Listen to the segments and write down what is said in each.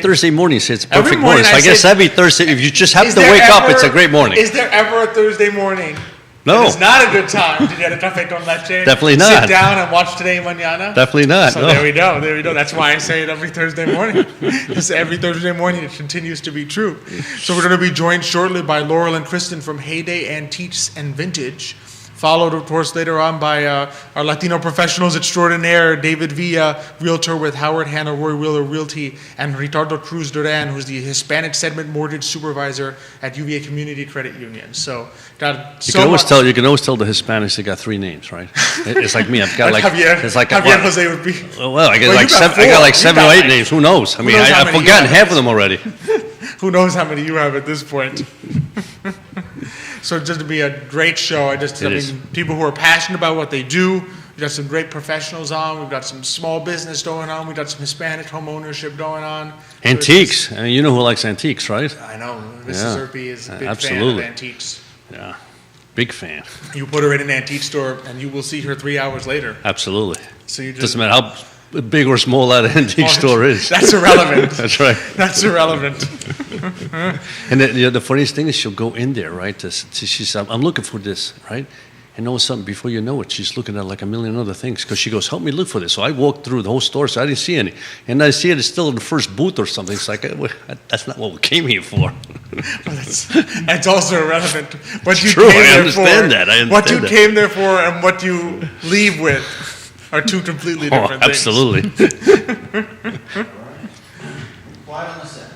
Thursday mornings, it's a Every perfect morning morning. So I guess say- every Thursday, if you just happen Is to there wake up, ever- it's a great morning. Is there ever a Thursday morning? No. It's not a good time to get a café con leche. Definitely not. Sit down and watch Today Mañana. Definitely not. So No. there we go. There we go. That's why I say it every Thursday morning. Because every Thursday morning it continues to be true. So we're going to be joined shortly by Laurel and Kristen from Heyday Antiques and Vintage. Followed, of course, later on by our Latino professionals extraordinaire, David Villa, realtor with Howard Hanna Roy Wheeler Realty, and Ricardo Cruz Duran, who's the Hispanic segment mortgage supervisor at UVA Community Credit Union. So, got You can always tell the Hispanics they got three names, right? It's like me. I've got like Javier, it's like Javier Jose would be. well, I got Well, like you got seven, I got four. like You 7 or got 8 like- names. Who knows? I mean, knows how I've many you forgotten have? half of them already. Who knows how many you have at this point? So it's just to be a great show. I is. mean, people who are passionate about what they do. We've got some great professionals on. We've got some small business going on. We've got some Hispanic home ownership going on. So it's Antiques. I mean, you know who likes antiques, right? just- I know. Mrs. Yeah. Zerpe is a big Absolutely. fan of antiques. Yeah, big fan. You put her in an antique store, and you will see her 3 hours later. Absolutely. So you just Doesn't matter how big or small that antique store is. That's irrelevant. That's right. That's irrelevant. And the funniest thing is she'll go in there, right? She's, I'm looking for this, right? And all of a sudden, before you know it, she's looking at like a million other things because she goes, help me look for this. So I walked through the whole store, so I didn't see any. And I see it, it's still in the first booth or something. It's like, that's not what we came here for. That's also irrelevant. What you true, came I there understand for, that, I what you understand that. came there for and what you leave with are two completely Oh, different things. absolutely. Quiet on the set.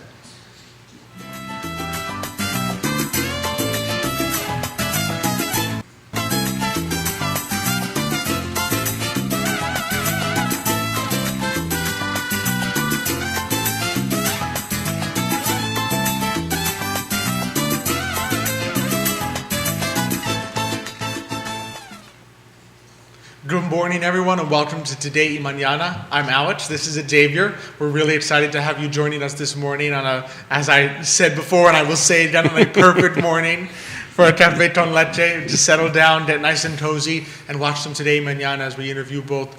Good morning, everyone, and welcome to Today y Mañana. I'm Alex. This is Xavier. We're really excited to have you joining us this morning on a, as I said before, and I will say again, on a perfect morning for a café con leche to settle down, get nice and cozy, and watch some Today y Mañana as we interview both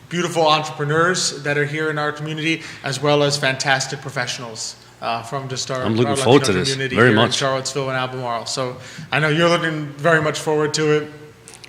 beautiful entrepreneurs that are here in our community, as well as fantastic professionals from just our, I'm looking our forward Latino to this community very here in much. Charlottesville and Albemarle. So I know you're looking very much forward to it.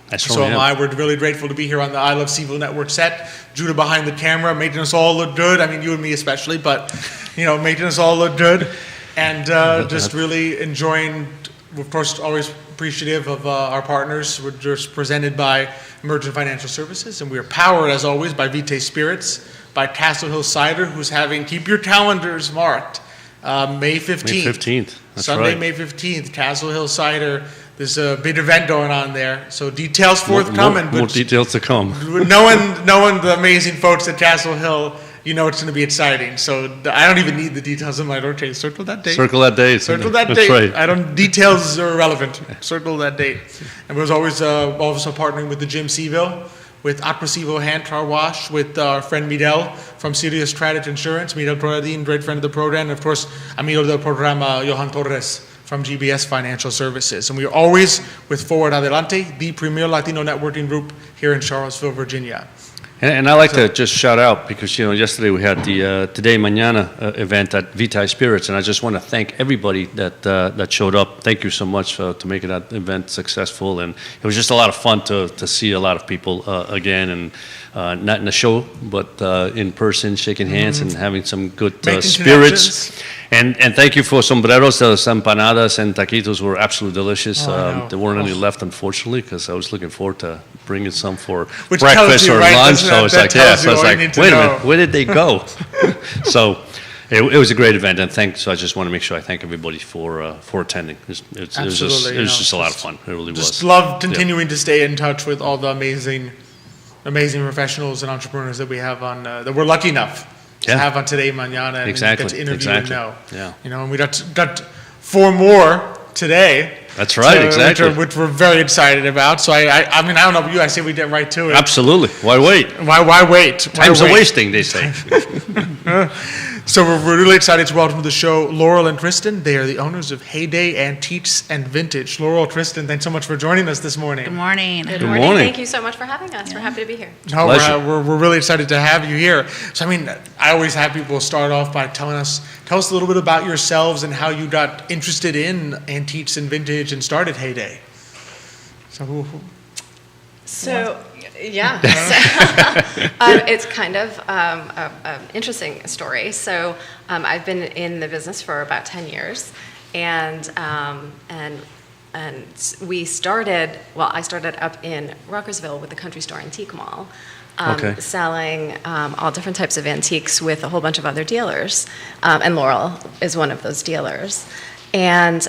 I So certainly am am. I. We're really grateful to be here on the I Love Seaville Network set. Judah behind the camera, making us all look good. I mean, you and me especially, but, making us all look good. And just really enjoying, of course, always appreciative of our partners. We're just presented by Emergent Financial Services, and we are powered, as always, by Vitae Spirits, by Castle Hill Cider, who's having, keep your calendars marked, May 15th. May 15th. That's Sunday, right. May 15th, Castle Hill Cider. There's a big event going on there, so details More forthcoming. But details to come. knowing the amazing folks at Castle Hill, you know it's going to be exciting. So I don't even need the details in my okay. Circle that date. Circle that date. Circle that That's date. right. I don't. Details are irrelevant. Circle that date. And we're always also partnering with the Jim Seville, with Aqua Seville Hand Car Wash, with our friend Midel from Sirius Credit Insurance, Midel Proradin, great friend of the program, and of course, amigo del programa, Johan Torres from GBS Financial Services. And we are always with Forward Adelante, the premier Latino networking group here in Charlottesville, Virginia. And I like to just shout out because, yesterday we had the Today Mañana event at Vitae Spirits, and I just want to thank everybody that showed up. Thank you so much to making that event successful. And it was just a lot of fun to see a lot of people again, and not in the show, but in person, shaking hands and having some good Making spirits. connections. And thank you for sombreros. Those empanadas and taquitos were absolutely delicious. Oh, I know. There weren't any left, unfortunately, because I was looking forward to bringing some for Which tells breakfast you, or right? lunch. Doesn't So that- it's that like, tells so you it's all you like, need to wait a know. minute, where did they go? So it was a great event, and so I just want to make sure I thank everybody for attending. It was Absolutely, just a lot of fun. It really Just was. love continuing to stay in touch with all the amazing professionals and entrepreneurs that we have on, that we're lucky enough to Yeah. have on Today Mañana and Exactly, get to interview exactly. and know. Yeah. And we got 4 more today. That's right, exactly. Which we're very excited about. So I mean, I don't know about you, I say we get right to it. Absolutely. Why wait? Why wait? Why Time's a wait? wasting, they say. So we're really excited to welcome to the show Laurel and Kristen. They are the owners of Heyday Antiques and Vintage. Laurel, Kristen, thanks so much for joining us this morning. Good morning. Good morning. Thank you so much for having us. We're happy to be here. No, Pleasure. we're really excited to have you here. So, I mean, I always have people start off by tell us a little bit about yourselves and how you got interested in antiques and vintage and started Heyday. So, So, yeah. It's kind of an interesting story. So, I've been in the business for about 10 years, and we started. Well, I started up in Rockersville with the Country Store Antique Mall, Okay. selling all different types of antiques with a whole bunch of other dealers, and Laurel is one of those dealers. And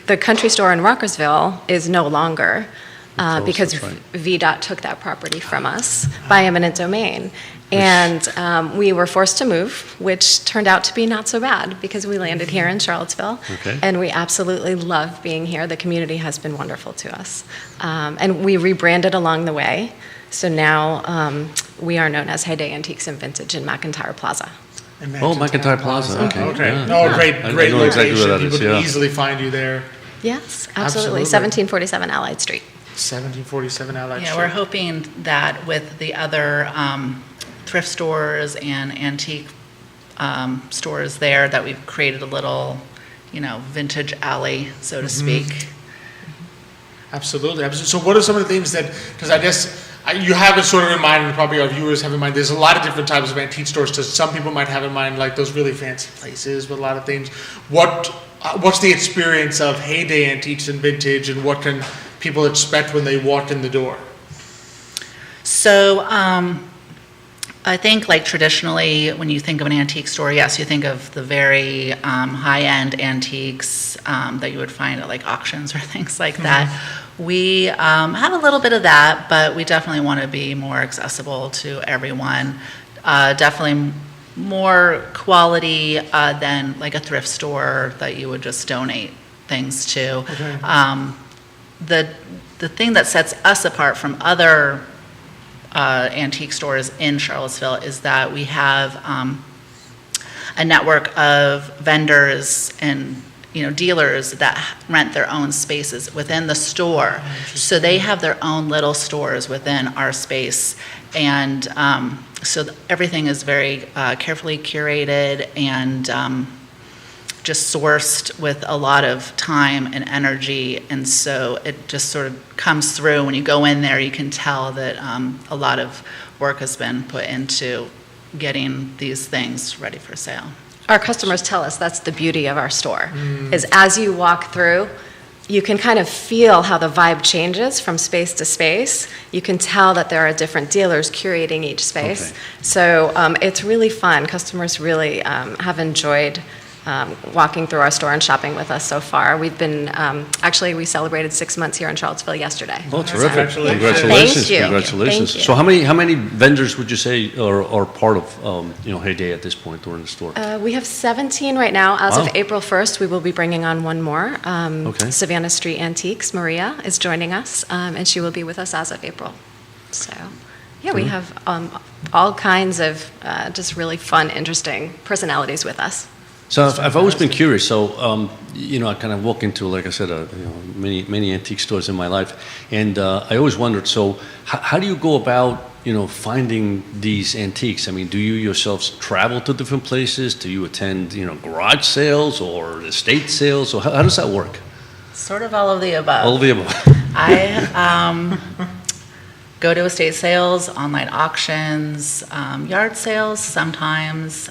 the Country Store in Rockersville is no longer. Close, Because that's right. VDOT took that property from us by eminent domain. And we were forced to move, which turned out to be not so bad because we landed here in Charlottesville. Okay. And we absolutely love being here. The community has been wonderful to us. And we rebranded along the way. So now we are known as Heyday Antiques and Vintage in McIntyre Plaza. Oh, McIntyre Plaza, okay. Okay. Yeah. No, great I location. know exactly where that is, People yeah. can easily find you there. Yes, Absolutely. absolutely. 1747 Allied Street. 1747 Allied Yeah, Street. we're hoping that with the other thrift stores and antique stores there, that we've created a little, vintage alley, so to speak. Absolutely. So what are some of the things that, because I guess you have it sort of in mind, and probably our viewers have in mind, there's a lot of different types of antique stores. So some people might have in mind like those really fancy places with a lot of things. What's the experience of Heyday Antiques and Vintage, and what can people expect when they walk in the door? So I think like traditionally, when you think of an antique store, yes, you think of the very high-end antiques that you would find at like auctions or things like that. We have a little bit of that, but we definitely want to be more accessible to everyone. Definitely more quality than like a thrift store that you would just donate things to. Okay. The thing that sets us apart from other antique stores in Charlottesville is that we have a network of vendors and dealers that rent their own spaces within the store. So they have their own little stores within our space, and so everything is very carefully curated and just sourced with a lot of time and energy, and so it just sort of comes through. When you go in there, you can tell that a lot of work has been put into getting these things ready for sale. Our customers tell us that's the beauty of our store, is as you walk through, you can kind of feel how the vibe changes from space to space. You can tell that there are different dealers curating each space. Okay. So it's really fun. Customers really have enjoyed walking through our store and shopping with us so far. We've been, actually, we celebrated 6 months here in Charlottesville yesterday. Oh, terrific. Congratulations. Congratulations. Thank you. Congratulations. Thank you. So how many vendors would you say are part of, Heyday at this point or in the store? We have 17 right now. As Wow. of April 1st, we will be bringing on one more. Okay. Savannah Street Antiques, Maria, is joining us, and she will be with us as of April. So, yeah, we have all kinds of just really fun, interesting personalities with us. So I've always been curious. So, I kind of walk into, like I said, many antique stores in my life, and I always wondered. So, how do you go about, finding these antiques? I mean, do you yourselves travel to different places? Do you attend, garage sales or estate sales? Or how does that work? Sort of all of the above. All of the above. I go to estate sales, online auctions, yard sales sometimes,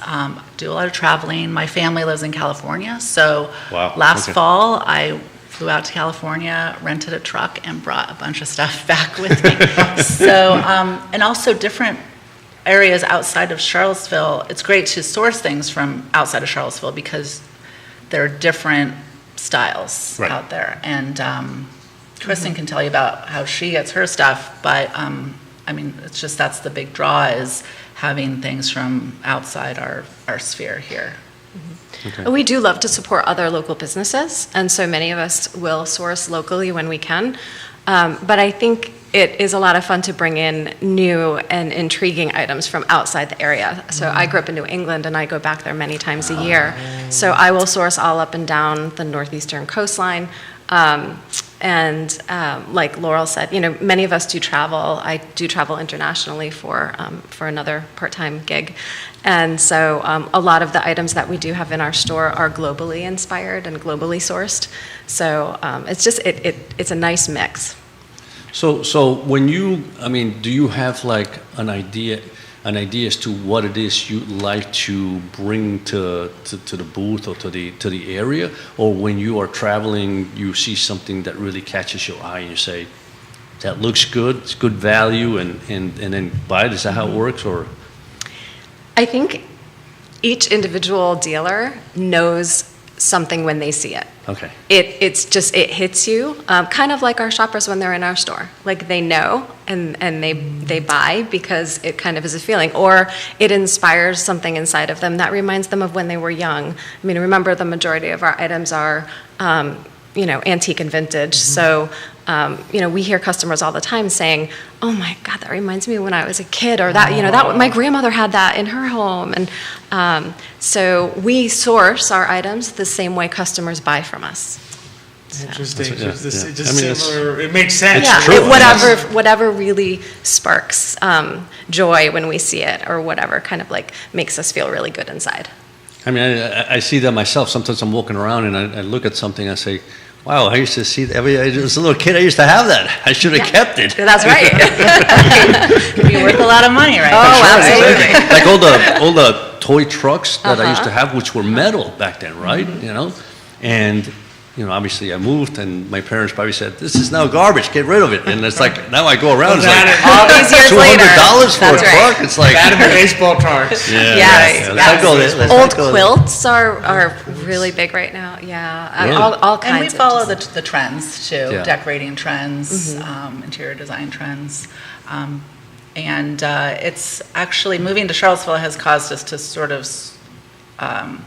do a lot of traveling. My family lives in California, so Wow, last okay. fall I flew out to California, rented a truck, and brought a bunch of stuff back with me. So, and also different areas outside of Charlottesville. It's great to source things from outside of Charlottesville because there are different styles Right. out there. And Kristen can tell you about how she gets her stuff, but it's just that's the big draw, is having things from outside our sphere here. Okay. We do love to support other local businesses, and so many of us will source locally when we can. But I think it is a lot of fun to bring in new and intriguing items from outside the area. So I grew up in New England, and I go back there many times a year. So I will source all up and down the northeastern coastline. Like Laurel said, many of us do travel. I do travel internationally for another part-time gig. And so a lot of the items that we do have in our store are globally inspired and globally sourced. So it's just, it's a nice mix. So when do you have like an idea as to what it is you'd like to bring to the booth or to the area? Or when you are traveling, you see something that really catches your eye and you say, that looks good, it's good value, and then buy it? Is that how it works? Or I think each individual dealer knows something when they see it. Okay. It hits you, kind of like our shoppers when they're in our store. Like they know and they buy because it kind of is a feeling, or it inspires something inside of them that reminds them of when they were young. I mean, remember, the majority of our items are, antique and vintage. So, we hear customers all the time saying, "Oh my God, that reminds me of when I was a kid," or that my grandmother had that in her home. And so we source our items the same way customers buy from us. Interesting. Yeah, Just yeah. I mean, similar. It makes sense. Yeah, true. whatever really sparks joy when we see it, or whatever kind of like makes us feel really good inside. I mean, I see that myself. Sometimes I'm walking around and I look at something, I say, wow, I used to see that. I mean, as a little kid, I used to have that. I should have kept it. That's right. It'd be worth a lot of money, right? Oh, absolutely. Like all the toy trucks that I used to have, which were metal back then, right? And obviously I moved, and my parents probably said, "This is now garbage. Get rid of it." And it's like now I go around, it's like All these years later. $200 for a That's right. truck. It's like That and the baseball cards. Yes, Let's go there. Let's Old go there. quilts are really big right now. Yeah, Yeah. all kinds. And we of follow just- the trends too, Yeah. decorating trends, interior design trends. And it's actually, moving to Charlottesville has caused us to sort of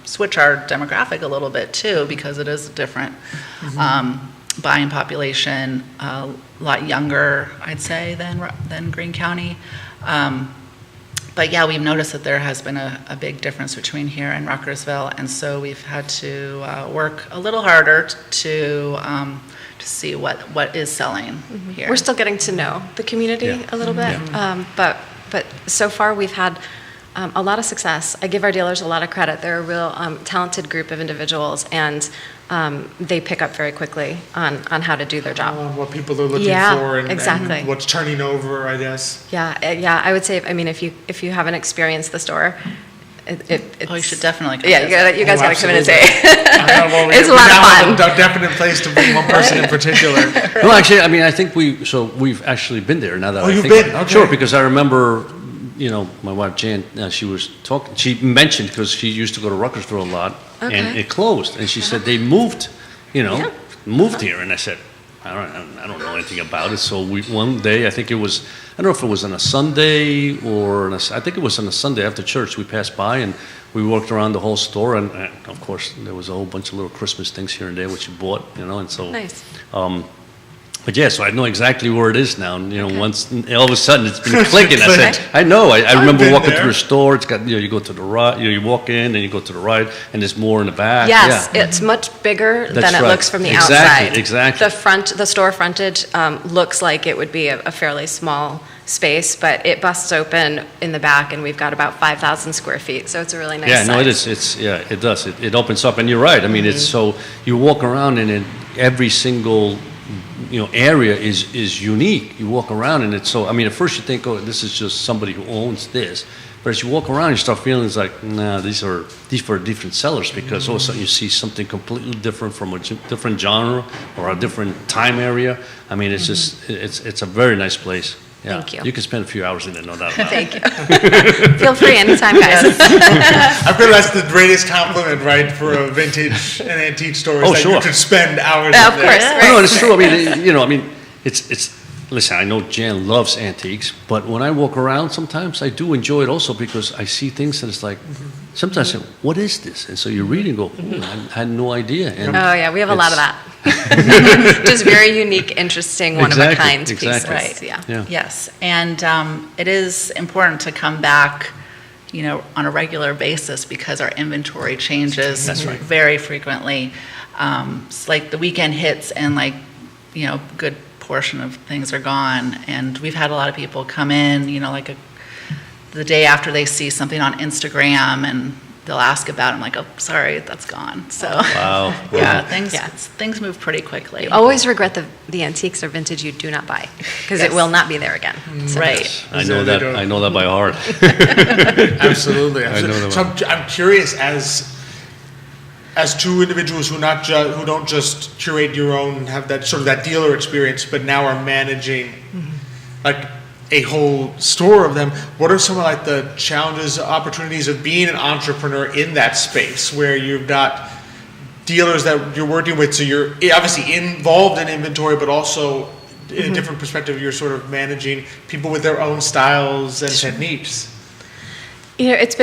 switch our demographic a little bit too, because it is a different buying population, a lot younger, I'd say, than Greene County. But yeah, we've noticed that there has been a big difference between here and Ruckersville, and so we've had to work a little harder to see what is selling here. We're still getting to know the community Yeah. a little bit, but so far we've had a lot of success. I give our dealers a lot of credit. They're a real talented group of individuals, and they pick up very quickly on how to do their job. What people are looking Yeah, for and exactly. what's turning over, I guess. Yeah. I would say, if you haven't experienced the store, it's, Oh, you should definitely come Yeah, visit. you guys Oh, got to come in and say. Absolutely. It's a lot of fun. A definite place to bring one person in particular. No, actually, I mean, I think we've actually been there now that Oh, I you've think been? about it. Okay. Sure, because I remember, my wife Jan, she was talking, she mentioned, because she used to go to Ruckersville a lot, and Okay. it closed, and she said they moved, moved here, and I said, I don't know anything about it. So one day, I think it was, I don't know if it was on a Sunday or I think it was on a Sunday after church, we passed by and we walked around the whole store, and of course there was a whole bunch of little Christmas things here and there which you bought, and so. Nice. But yeah, so I know exactly where it is now. And, once all of a sudden it's been clicking. I said, I know. I remember been walking there. through the store. It's got, you go to the right, you walk in, and you go to the right, and there's more in the back. Yes, Yeah. it's much bigger That's than it right. looks from the Exactly, outside. exactly. The store frontage looks like it would be a fairly small space, but it busts open in the back, and we've got about 5,000 square feet, so it's a really nice Yeah, no, it size. is. It does. It opens up, and you're right. I mean, it's so you walk around, and every single area is unique. You walk around, and it's so. I mean, at first you think, oh, this is just somebody who owns this, but as you walk around, you start feeling it's like, nah, these for different sellers, because all of a sudden you see something completely different from a different genre or a different time area. I mean, it's just it's a very nice place. Yeah. Thank you. You can spend a few hours in there, no doubt about it. Thank you. Feel free anytime, guys. I feel that's the greatest compliment, right, for a vintage and antique store, is Oh, that sure. you could spend hours Of in there. course, No, it's true. I mean, it's. Listen, I know Jan loves antiques, but when I walk around, sometimes I do enjoy it also, because I see things and it's like, sometimes I say, what is this? And so you read and go, I had no idea. And Oh, yeah, we have a lot of that. Just very unique, interesting, one-of-a-kind Exactly, pieces. exactly. Yeah. Yeah. Yes, and it is important to come back, on a regular basis because our inventory changes very frequently. It's like the weekend hits and good portion of things are gone. And we've had a lot of people come in, the day after they see something on Instagram and they'll ask about it. I'm like, oh, sorry, that's gone. So, Wow. yeah, Yeah. things move pretty quickly. Always regret the antiques or vintage you do not buy, because it Yes. will not be there again. So- Right. I know that. I know that by heart. Absolutely. I know that So I'm curious, as two individuals who don't just curate your own and have that sort of that dealer experience, but now are managing like a whole store of them. What are some of the challenges, opportunities of being an entrepreneur in that space where you've got dealers that you're working with? So you're obviously involved in inventory, but also in a different perspective, you're sort of managing people with their own styles and techniques. It's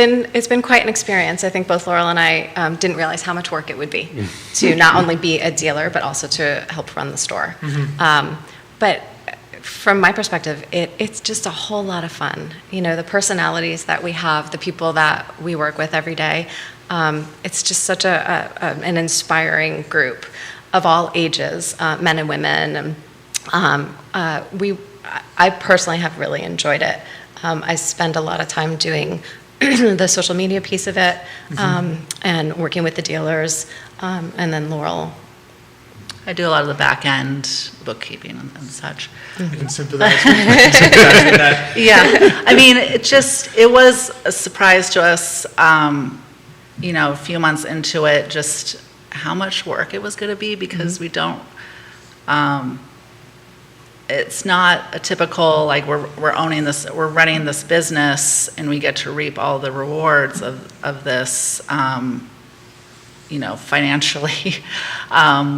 been quite an experience. I think both Laurel and I didn't realize how much work it would be to not only be a dealer, but also to help run the store. But from my perspective, it's just a whole lot of fun. The personalities that we have, the people that we work with every day, it's just such an inspiring group of all ages, men and women. And I personally have really enjoyed it. I spend a lot of time doing the social media piece of it, and working with the dealers, and then Laurel. I do a lot of the back end bookkeeping and such. I can sympathize with that. Yeah, I mean, it was a surprise to us, a few months into it, just how much work it was going to be, because we don't, it's not a typical, we're owning this, we're running this business and we get to reap all the rewards of this, financially.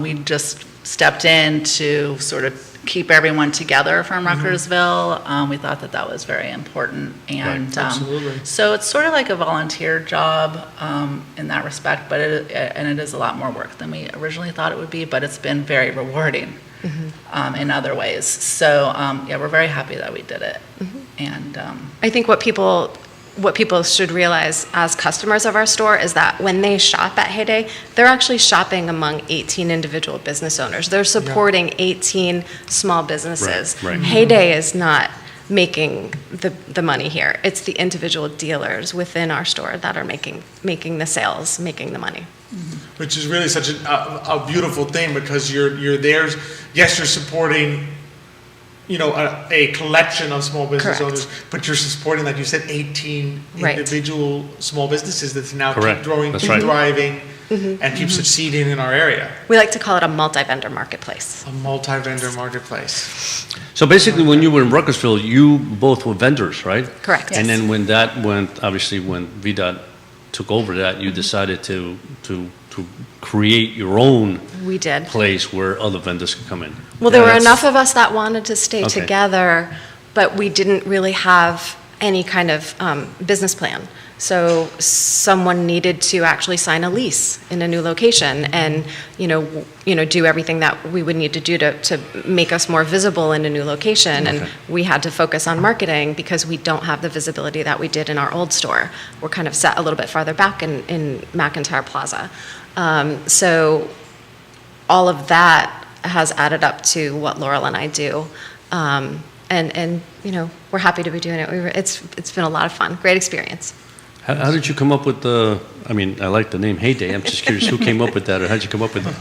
We just stepped in to sort of keep everyone together from Ruckersville. We thought that was very important. And absolutely. so it's sort of like a volunteer job in that respect, but it is a lot more work than we originally thought it would be, but it's been very rewarding in other ways. So we're very happy that we did it. And I think what people should realize as customers of our store is that when they shop at Heyday, they're actually shopping among 18 individual business owners. They're supporting 18 small businesses. Right. Heyday is not making the money here. It's the individual dealers within our store that are making the sales, making the money. Which is really such a beautiful thing, because you're there. Yes, you're supporting, a collection of small business Correct. owners, but you're supporting, like you said, 18 Right. individual small businesses that now Correct. keep growing, That's keep right. thriving, and keep succeeding in our area. We like to call it a multi-vendor marketplace. A multi-vendor marketplace. So basically, when you were in Ruckersville, you both were vendors, right? Correct. And then when VDOT took over that, you decided to create your own We did. place where other vendors could come in. Well, there Yeah, were that's- enough of us that wanted to stay Okay. together, but we didn't really have any kind of business plan. So someone needed to actually sign a lease in a new location and, do everything that we would need to do to make us more visible in a new location. And Okay. we had to focus on marketing because we don't have the visibility that we did in our old store. We're kind of set a little bit farther back in McIntyre Plaza. So all of that has added up to what Laurel and I do. And we're happy to be doing it. It's been a lot of fun, great experience. How did you come up with I like the name Heyday. I'm just curious who came up with that, or how'd you come up with it?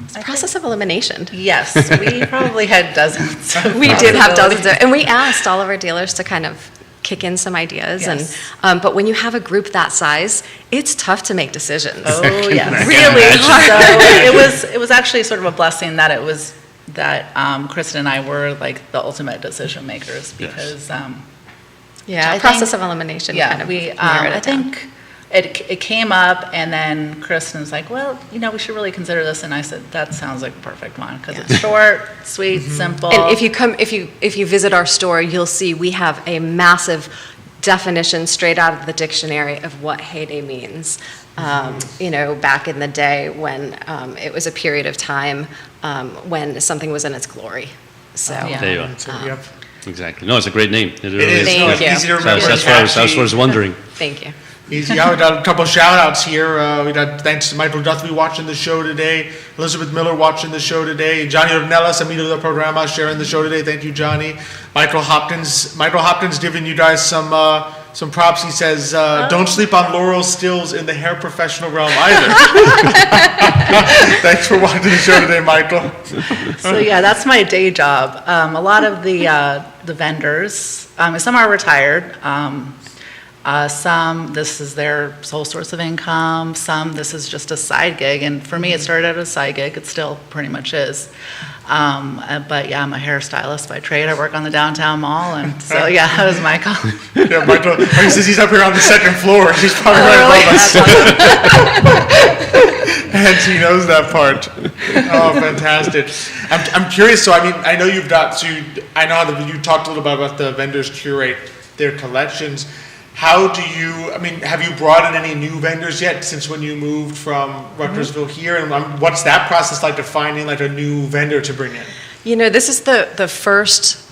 It's a process of elimination. yes, we probably had dozens. of We did have dozens possibilities. and we asked all of our dealers to kind of kick in some ideas. Yes. But when you have a group that size, it's tough to make decisions. Oh, yes. Really hard. So it was actually sort of a blessing that Kristen and I were like the ultimate decision makers, because Yeah, I process think- of elimination. yeah, kind of we narrowed I it down. think it came up, and then Kristen was like, well, we should really consider this, and I said that sounds like a perfect one, because it's short, sweet, simple. And if you visit our store, you'll see we have a massive definition straight out of the dictionary of what heyday means. Back in the day when it was a period of time when something was in its glory. So, Yeah. There you are. So, yep. Exactly. No, it's a great name. It really It is. Thank No, it's you. easy to So remember. that's why I was wondering. thank you. Easy. Yeah, we got a couple shout outs here. We got thanks to Michael Guthrie watching the show today, Elizabeth Miller watching the show today, Johnny Ornelas, amigo del programa, sharing the show today. Thank you, Johnny. Michael Hopkins giving you guys some props. He says, don't sleep on Laurel Stills in the hair professional realm either. Thanks for watching the show today, Michael. So yeah, that's my day job. A lot of the vendors, some are retired. Some, this is their sole source of income. Some, this is just a side gig. And for me, it started out as a side gig. It still pretty much is. But yeah, I'm a hairstylist by trade. I work on the downtown mall. And so yeah, that was Michael. Yeah, Michael, he says he's up here on the second floor. He's probably right really? above us. And he knows that part. Oh, fantastic. I'm curious, so I mean, I know I know that you talked a little bit about the vendors curate their collections. Have you brought in any new vendors yet since when you moved from Rutgersville here? And what's that process like to finding like a new vendor to bring in? This is the first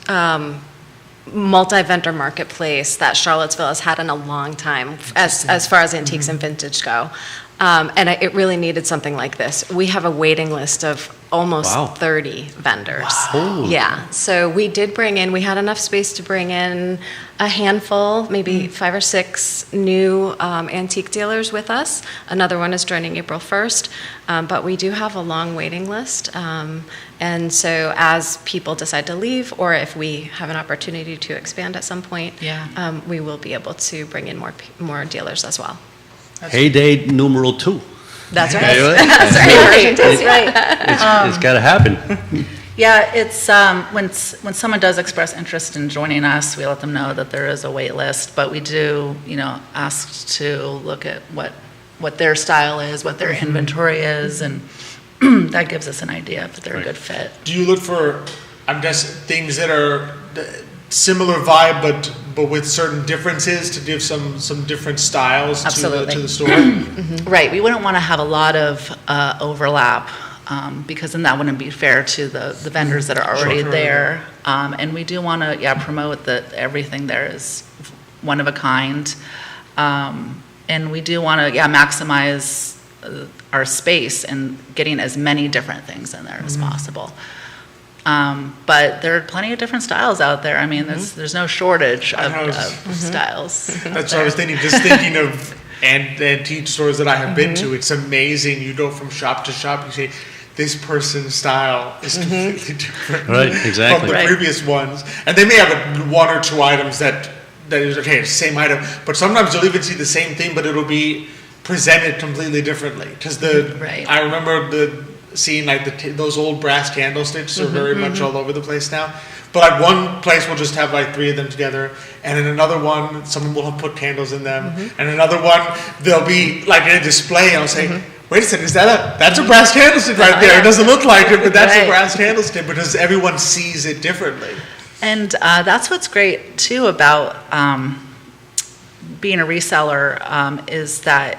multi-vendor marketplace that Charlottesville has had in a long time as far as antiques and vintage go. And it really needed something like this. We have a waiting list of almost Wow. 30 vendors. Wow. Yeah, so we had enough space to bring in a handful, maybe 5 or 6 new antique dealers with us. Another one is joining April 1st, but we do have a long waiting list. And so as people decide to leave, or if we have an opportunity to expand at some point, we will be able to bring in more dealers as well. Heyday numeral 2. That's right. Anyway, That's right. That's right. it's got to happen. Yeah, it's when someone does express interest in joining us, we let them know that there is a wait list, but we do, ask to look at what their style is, what their inventory is, and that gives us an idea if they're a good fit. Do you look for, I'm guessing, things that are similar vibe, but with certain differences to give some different styles Absolutely. to the store? Right, we wouldn't want to have a lot of overlap, because then that wouldn't be fair to the vendors that are already Sure. there. And we do want to, promote that everything there is one of a kind. And we do want to, maximize our space and getting as many different things in there as possible. But there are plenty of different styles out there. I mean, there's no shortage of styles. That's what I was thinking. Just thinking of antique stores that I have been to. It's amazing. You go from shop to shop. You say, this person's style is completely different Right, exactly. from the previous ones. And they may have 1 or 2 items that is, okay, it's the same item. But sometimes you'll even see the same thing, but it'll be presented completely differently. Because I remember seeing like those old brass candlesticks are very much all over the place now. But like one place will just have like 3 of them together, and in another one, someone will have put candles in them, and another one they'll be like in a display. And I'll say, "Wait a second, that's a brass candlestick right there? It doesn't look like it, but that's a brass candlestick," because everyone sees it differently. And that's what's great too about being a reseller, is that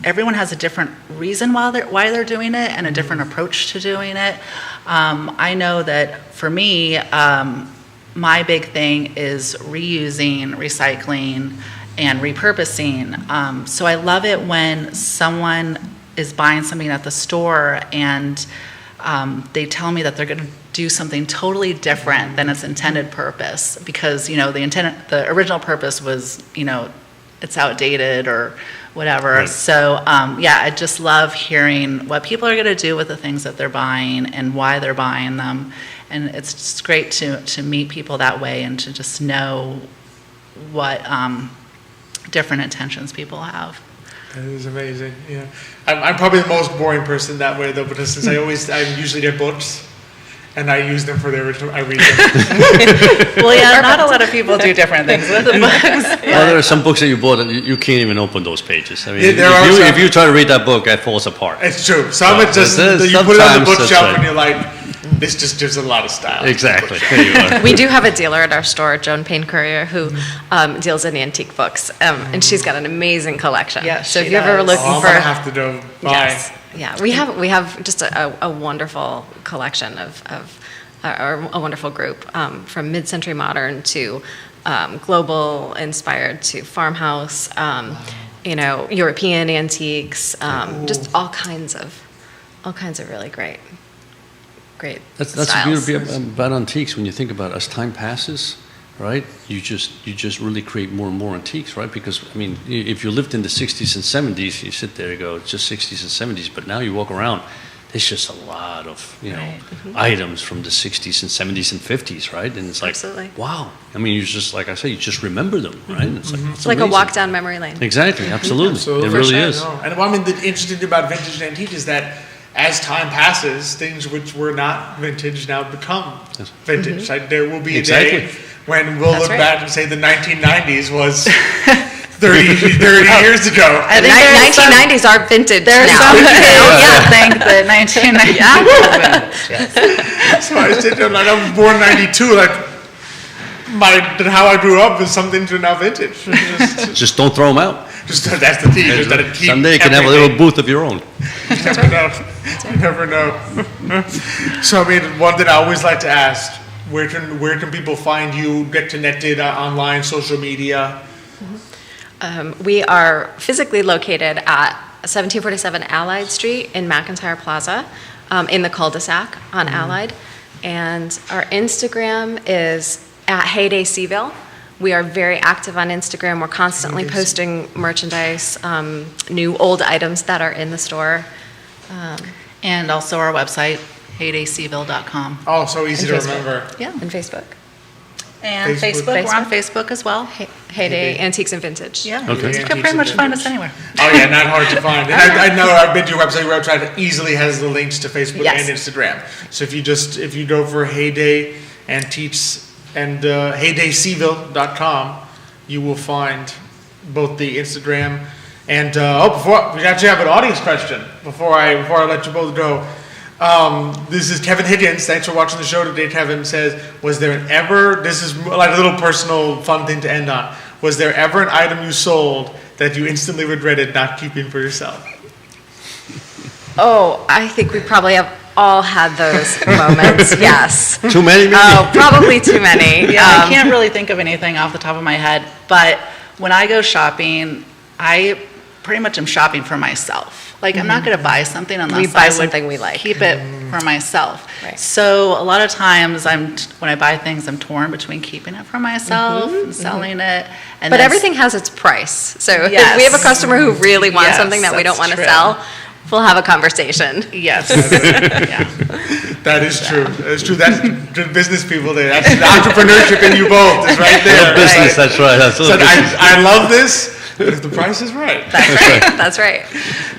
everyone has a different reason why they're doing it and a different approach to doing it. I know that for me, my big thing is reusing, recycling, and repurposing. So I love it when someone is buying something at the store and they tell me that they're going to do something totally different than its intended purpose, because the original purpose was it's outdated or whatever. Right. So I just love hearing what people are going to do with the things that they're buying and why they're buying them, and it's just great to meet people that way and to just know what different intentions people have. That is amazing. Yeah, I'm probably the most boring person that way though, because since I usually get books, and I use them for I read them. Well, yeah, not a lot of people do different things with the books. Well, there are some books that you bought that you can't even open those pages. I mean, Yeah, there are some. if you try to read that book, it falls apart. It's true. Some So, it's just there's you put it on the sometimes that's bookshelf right. and you're like, This just gives it a lot of style. Exactly. There you are. We do have a dealer at our store, Joan Payne Courier, who deals in antique books, and she's got an amazing collection. Yeah, so if she you're ever does. looking I'm for, gonna have to go buy. yes, yeah, we have just a wonderful collection or a wonderful group from mid-century modern to global inspired to farmhouse, European antiques, just all kinds of really great That's the styles. beauty about antiques. When you think about it, as time passes, right? You just really create more and more antiques, right? Because I mean, if you lived in the 60s and 70s, you sit there and go, it's just 60s and 70s. But now you walk around, there's just a lot of items from the 60s and 70s and 50s, right? And it's like, Absolutely. wow. I mean, you just like I say, you just remember them, right? It's like It's like a walk down memory lane. Exactly, absolutely. Absolutely. It really I is. know. And well, I mean, the interesting thing about vintage and antique is that as time passes, things which were not vintage now become vintage. Like, there will be a Exactly. day when we'll That's look right. back and say the 1990s was 30 years ago. I think there's some- 1990s are vintage There's now. some kids that think that 1990. So I sit there, like, I was born 92, like, how I grew up is something to now vintage. Just don't throw them out. That's the key. Just gotta keep Someday you can have a everything. little booth of your own. You never know. You never know. So, I mean, one thing I always like to ask, where can people find you, get connected online, social media? We are physically located at 1747 Allied Street in McIntyre Plaza, in the cul-de-sac on Allied. And our Instagram is at Heyday Seaville. We are very active on Instagram. We're constantly posting merchandise, new old items that are in the store. And also our website, heydayseaville.com. Oh, so easy to Facebook. remember. Yeah. And Facebook. And Facebook. Facebook, we're on Facebook as well. Heyday Antiques and Vintage. Yeah, Okay. you can pretty much find us anywhere. Oh yeah, not hard to find. And I know I've been to your website. Your website easily has the links to Facebook Yes. and Instagram. So if you go for Heyday Antiques and heydayseaville.com, you will find both the Instagram and before we actually have an audience question before I let you both go. This is Kevin Higgins. Thanks for watching the show today. Kevin says, was there this is like a little personal fun thing to end on. Was there ever an item you sold that you instantly regretted not keeping for yourself? Oh, I think we probably have all had those moments, yes. Too many, maybe? Oh, probably too many. Yeah, I can't really think of anything off the top of my head, but when I go shopping, I pretty much am shopping for myself. Like, I'm not going to buy something unless We buy I would something we like. keep it for myself. Right. So a lot of times, when I buy things, I'm torn between keeping it for myself and selling it. And But that's- everything has its price. So if Yes. we have a customer who really wants Yes, something that we don't that's want to true. sell, we'll have a conversation. Yes. Yeah. That is true. That's true. That's good business people there. That's the entrepreneurship in you both is right there. Business, It's that's right. like, Absolutely. I love this, but if the price is right. That's right. That's right.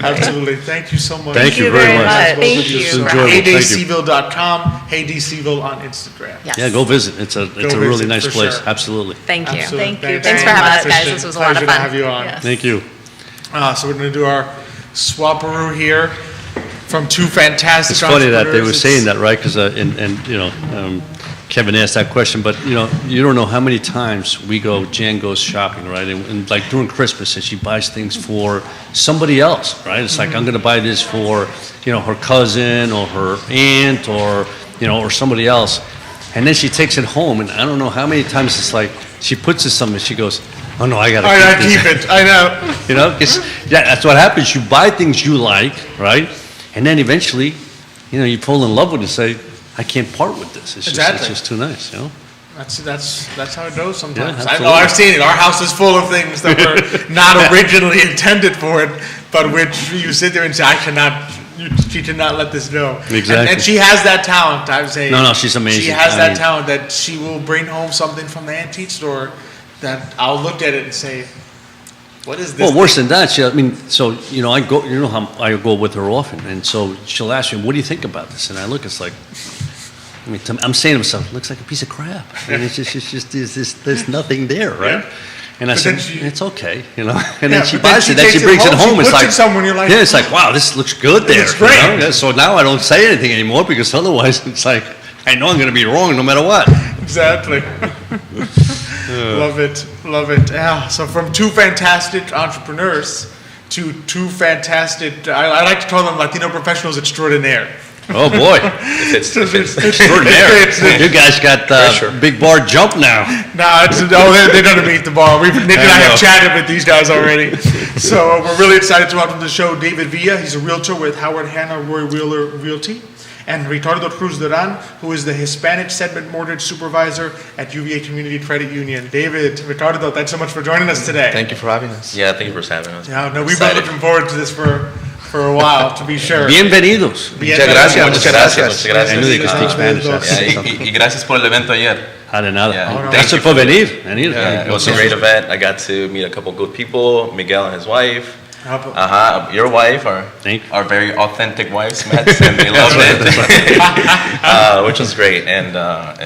Absolutely. Thank you so much. Thank you very much. Thank you. It's enjoyable. Thank you. HeyDaySeaville.com, HeyDaySeaville on Instagram. Yes. Yeah, go visit. It's a really visit, nice for place. sure. Absolutely. Thank you. Absolutely. Thank you Thanks very for having us, much. guys. This was a lot of Pleasure to fun. have you on. Yes. Thank you. So we're going to do our swaparoo here from two fantastic It's funny that they were entrepreneurs. saying that, right? Because Kevin asked that question, but you don't know how many times Jan goes shopping, right? And like during Christmas, and she buys things for somebody else, right? It's like, I'm going to buy this for, her cousin or her aunt or somebody else. And then she takes it home, and I don't know how many times it's like, she puts it somewhere, she goes, oh no, I got to keep this. keep it. I know. That's what happens. You buy things you like, right? And then eventually, you fall in love with it and say, I can't part with this. It's Exactly. just too nice, That's how it goes sometimes. Yeah, I know, absolutely. I've seen it. Our house is full of things that were not originally intended for it, but which you sit there and say, she cannot let this go. Exactly. And she has that talent, I would say. No, she's amazing. She has I that mean- talent that she will bring home something from the antique store that I'll look at it and say, what is this? Well, worse than that, I go, how I go with her often, and so she'll ask me, what do you think about this? And I look, it's like, I'm saying to myself, it looks like a piece of crap. I mean, it's just there's nothing there, right? Yeah. And I But said, then she- it's okay, you know. And Yeah, then she but then buys she it, then she takes it brings it home, she home. It's puts it like, somewhere, you're like, yeah, it's like, wow, this looks good there. looks you know? great. Yeah, so now I don't say anything anymore because otherwise it's like, I know I'm going to be wrong no matter what. Exactly. Love it, love it. Yeah. So from two fantastic entrepreneurs to two fantastic, I like to call them Latino professionals extraordinaire. Oh boy, It's extraordinary. You guys got Pressure. big bar jump now. Nah, they're gonna meet the bar. Nick and I know. have chatted with these guys already. So we're really excited to welcome to the show David Villa. He's a realtor with Howard Hanna Roy Wheeler Realty. And Ricardo Cruz Duran, who is the Hispanic segment mortgage supervisor at UVA Community Credit Union. David, Ricardo, thanks so much for joining us today. Thank you for having us. Yeah, thank you for having us. Yeah, no, we've been Excited. looking forward to this for a while, to be sure. Bienvenidos. Bien, Muchas gracias, Muchas gracias. Muchas I knew they could gracias. speak Spanish. Yeah, Yeah, y gracias por el evento ayer. Ah, de nada. Yeah. Oh, no. Gracias por venir. Yeah, it was a great event. I got to meet a couple good people, Miguel and his wife. How- Your wife, Thank you. our very authentic wives met, and they loved it, which was great. And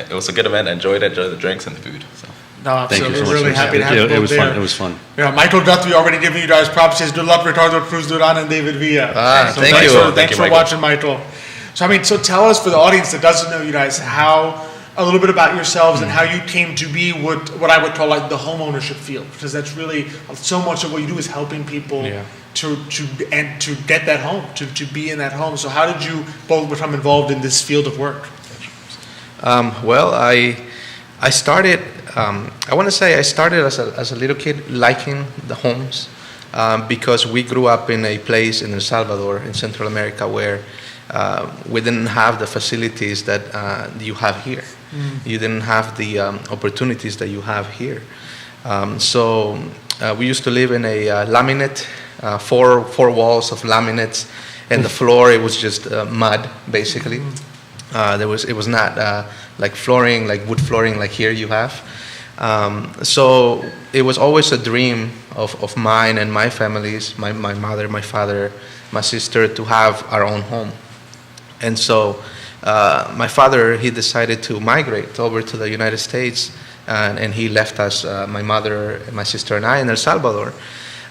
it was a good event. I enjoyed it, enjoyed the drinks and the food. So. No, Thank you absolutely. so much. We're really happy to have you It both was there. fun. It was fun. Yeah, Michael Guthrie already giving you guys props. Says good luck, Ricardo Cruz Duran and David Villa. Thank thanks you. For, Thank thanks you, for Michael. watching, Michael. So tell us for the audience that doesn't know you guys a little bit about yourselves and how you came to be what I would call like the home ownership field, because that's really so much of what you do is helping people Yeah. to get that home, to be in that home. So how did you both become involved in this field of work? Well, I started. I want to say I started as a little kid liking the homes because we grew up in a place in El Salvador in Central America where we didn't have the facilities that you have here. You didn't have the opportunities that you have here. So we used to live in a laminate, four walls of laminates, and the floor it was just mud basically. It was not like flooring, like wood flooring, like here you have. So it was always a dream of mine and my family's, my mother, my father, my sister, to have our own home. And so my father, he decided to migrate over to the United States, and he left us, my mother, my sister, and I, in El Salvador.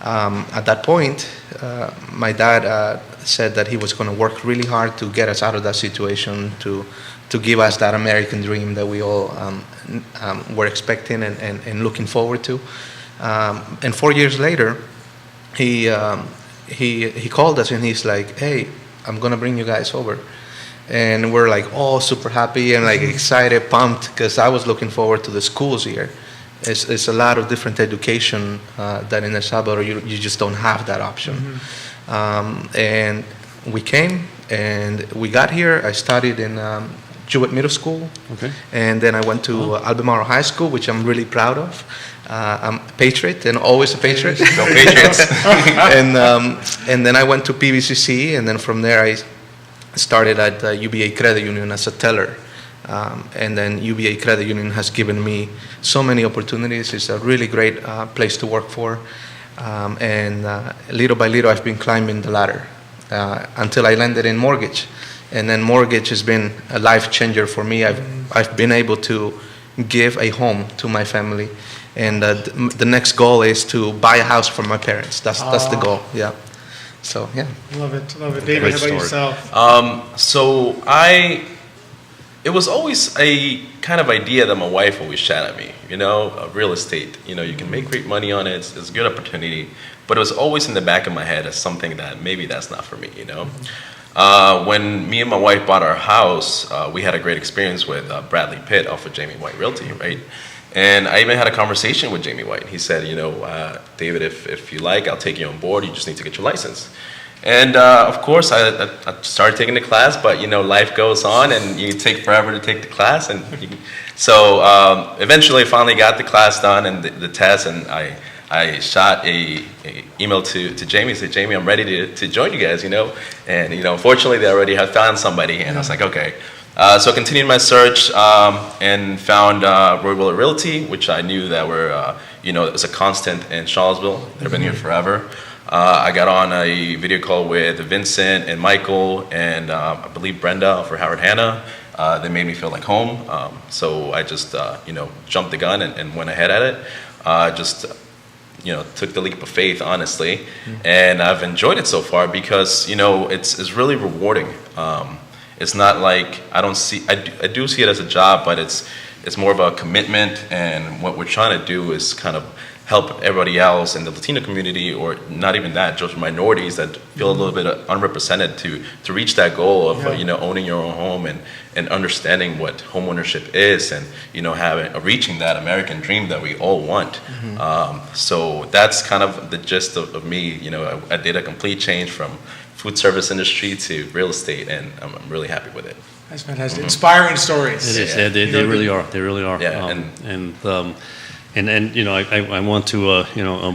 At that point, my dad said that he was going to work really hard to get us out of that situation, to give us that American dream that we all were expecting and looking forward to. And 4 years later, he called us and he's like, "Hey, I'm going to bring you guys over." And we're like all super happy and like excited, pumped, because I was looking forward to the schools here. It's a lot of different education that in El Salvador you just don't have that option. And we came and we got here. I studied in Jewett Middle School, Okay. and then I went to Albemarle High School, which I'm really proud of. I'm a patriot and always a patriot. Go Patriots. And then I went to PVCC, and then from there I started at UBA Credit Union as a teller. And then UBA Credit Union has given me so many opportunities. It's a really great place to work for. And little by little, I've been climbing the ladder until I landed in mortgage. And then mortgage has been a life changer for me. I've been able to give a home to my family. And the next goal is to buy a house for my parents. That's the goal, yeah. So, yeah. Love it, love it. David, Great how about story. yourself? So it was always a kind of idea that my wife always shot at me, real estate. You can make great money on it. It's a good opportunity. But it was always in the back of my head as something that maybe that's not for me, When me and my wife bought our house, we had a great experience with Bradley Pitt off of Jamie White Realty, right? And I even had a conversation with Jamie White. He said, David, if you like, I'll take you on board. You just need to get your license. And of course, I started taking the class, but life goes on, and you take forever to take the class. And so eventually, I finally got the class done and the test, and I shot a email to Jamie. Said, Jamie, I'm ready to join you guys. And fortunately, they already had found somebody, and I was like, okay. So I continued my search and found Roy Wheeler Realty, which I knew that were, it was a constant in Charlottesville. They've been here forever. I got on a video call with Vincent and Michael and I believe Brenda for Howard Hanna. They made me feel like home. So I just, jumped the gun and went ahead at it. Just took the leap of faith, honestly, and I've enjoyed it so far because it's really rewarding. It's not like I do see it as a job, but it's more of a commitment, and what we're trying to do is kind of help everybody else in the Latino community, or not even that, just minorities that feel a little bit unrepresented to reach that goal of owning your own home and understanding what homeownership is, and reaching that American dream that we all want. So that's kind of the gist of me. I did a complete change from food service industry to real estate, and I'm really happy with it. That's fantastic. Inspiring stories. It is. They really are. They really are. Yeah, And I want to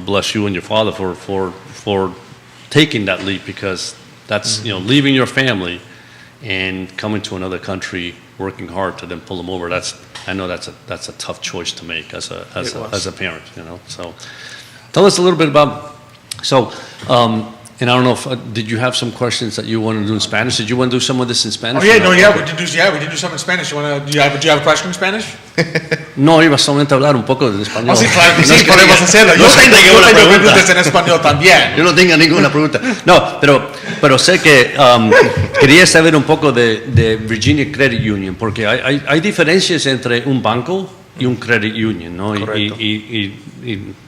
bless you and your father for taking that leap, because that's leaving your family and coming to another country, working hard to then pull them over. I know that's a tough choice to make as a parent. So tell us a little bit about and I don't know if did you have some questions that you wanted to do in Spanish? Did you want to do some of this in Spanish? We did do some in Spanish. Do you have a question in Spanish? No, iba solamente a hablar un poco de español. Sí, claro que sí, podemos hacerlo. Yo tengo preguntas en español también. Yo no tengo ninguna pregunta. No, pero sé que quería saber un poco de Virginia Credit Union, porque hay diferencias entre un banco y un credit union, ¿no? Y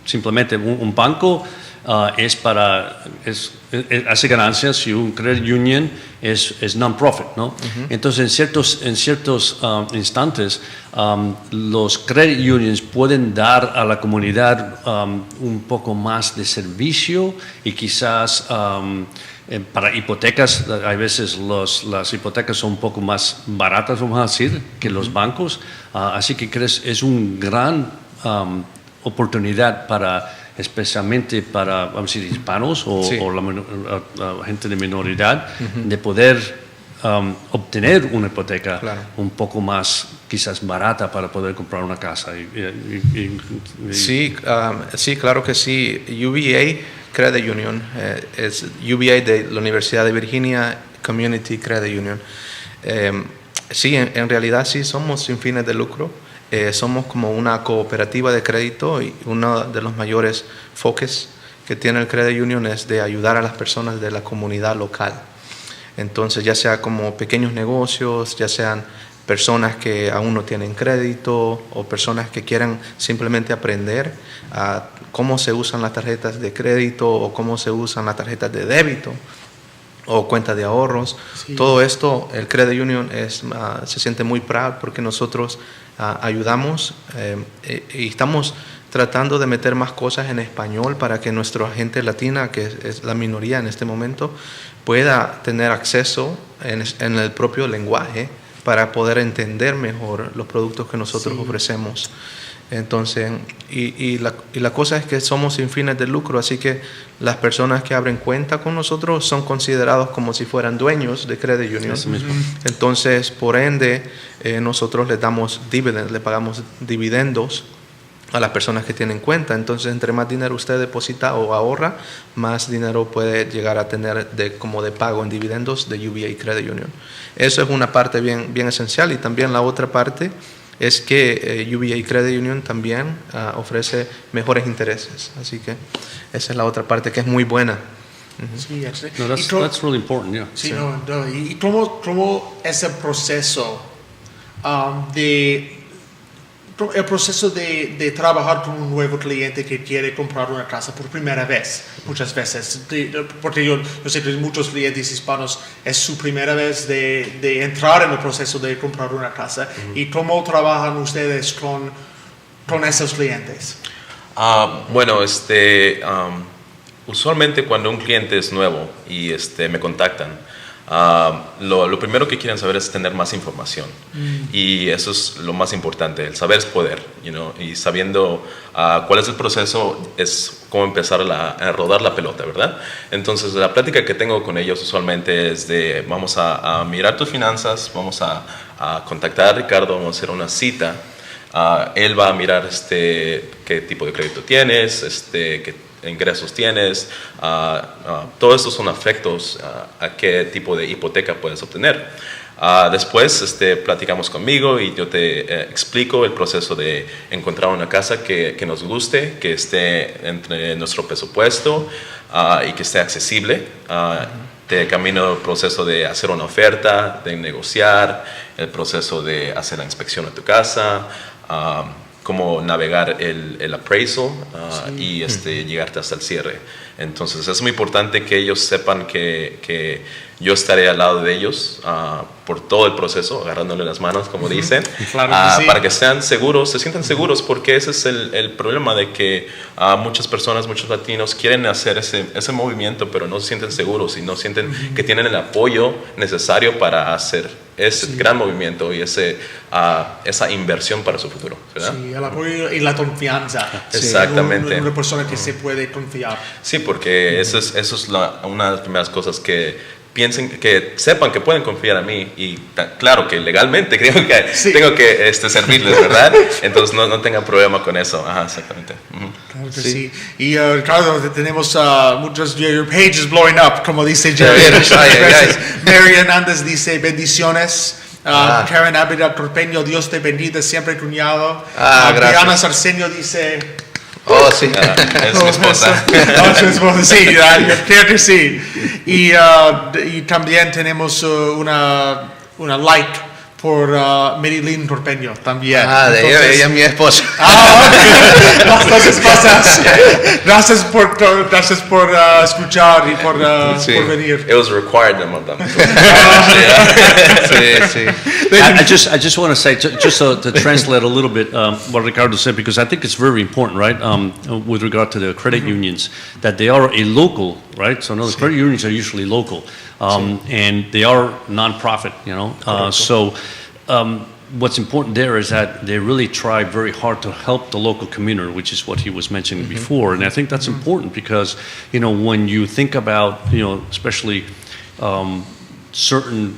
simplemente un banco hace ganancias, y un credit union es non-profit, ¿no? Entonces, en ciertos instantes, los credit unions pueden dar a la comunidad un poco más de servicio, y quizás para hipotecas, a veces las hipotecas son un poco más baratas, vamos a decir, que los bancos. Así que es una gran oportunidad especialmente para, vamos a decir, hispanos o la gente de minoridad, de poder obtener una hipoteca un poco más quizás barata para poder comprar una casa. Sí, claro que sí. UVA Credit Union es UVA de la Universidad de Virginia Community Credit Union. Sí, en realidad sí somos sin fines de lucro. Somos como una cooperativa de crédito, y uno de los mayores foques que tiene el Credit Union es de ayudar a las personas de la comunidad local. Entonces, ya sea como pequeños negocios, ya sean personas que aún no tienen crédito, o personas que quieran simplemente aprender a cómo se usan las tarjetas de crédito, o cómo se usan las tarjetas de débito, o cuentas de ahorros. Sí. Todo esto, el Credit Union se siente muy proud, porque nosotros ayudamos y estamos tratando de meter más cosas en español para que nuestra gente latina, que es la minoría en este momento, pueda tener acceso en el propio lenguaje para poder entender mejor los productos que nosotros ofrecemos. Entonces, y la cosa es que somos sin fines de lucro, así que las personas que abren cuenta con nosotros son considerados como si fueran dueños de Credit Union. Entonces, por ende, nosotros les damos dividendos, le pagamos dividendos a las personas que tienen cuenta. Entonces, entre más dinero usted deposita o ahorra, más dinero puede llegar a tener de pago en dividendos de UVA Credit Union. Eso es una parte bien esencial, y también la otra parte es que UVA Credit Union también ofrece mejores intereses. Así que esa es la otra parte que es muy buena. Sí, no, that's really important, yeah. Sí, no. ¿Y cómo ese proceso el proceso de trabajar con un nuevo cliente que quiere comprar una casa por primera vez, muchas veces, porque yo sé que muchos clientes hispanos es su primera vez de entrar en el proceso de comprar una casa? ¿Y cómo trabajan ustedes con esos clientes? Bueno, usualmente cuando un cliente es nuevo y me contactan, lo primero que quieren saber es tener más información, y eso es lo más importante. El saber es poder, y sabiendo cuál es el proceso es cómo empezar a rodar la pelota, ¿verdad? Entonces, la plática que tengo con ellos usualmente es de: vamos a mirar tus finanzas, vamos a contactar a Ricardo, vamos a hacer una cita. Él va a mirar qué tipo de crédito tienes, qué ingresos tienes. Todo esto son efectos a qué tipo de hipoteca puedes obtener. Después platicamos conmigo y yo te explico el proceso de encontrar una casa que nos guste, que esté entre nuestro presupuesto y que esté accesible. Te camino el proceso de hacer una oferta, de negociar, el proceso de hacer la inspección de tu casa, cómo navegar el appraisal y llegarte hasta el cierre. Entonces es muy importante que ellos sepan que yo estaré al lado de ellos por todo el proceso, agarrándole las manos, como dicen, Claro que sí. para que sean seguros, se sientan seguros, porque ese es el problema de que muchas personas, muchos latinos quieren hacer ese movimiento, pero no se sienten seguros y no sienten que tienen el apoyo necesario para hacer ese gran movimiento y esa inversión para su futuro, ¿verdad? Sí, el apoyo y la confianza. Exactamente. Una persona que se puede confiar. Sí, porque eso es una de las primeras cosas que piensen, que sepan que pueden confiar en mí y claro que legalmente tengo que servirles, ¿verdad? Entonces no tengan problema con eso. Ajá, exactamente. Claro que sí. Y Ricardo, tenemos muchos, your page is blowing up, como dice Jerry. Mary Hernández dice bendiciones. Karen Ávila Corpeño, Dios te bendiga siempre, cuñado. Gracias. Diana Sarceño dice... Oh, sí. Es mi esposa. Su esposa, sí, creo que sí. Y también tenemos una like por Marilyn Corpeño también. Ella es mi esposa. Ok. Las dos esposas. Gracias por escuchar y por venir. It was required them of them. Sí. I just want to say, just to translate a little bit what Ricardo said, because I think it's very important, right, with regard to the credit unions, that they are a local, right? So, no, the credit unions are usually local, and they are non-profit, what's important there is that they really try very hard to help the local community, which is what he was mentioning before. And I think that's important because, when you think about, especially certain,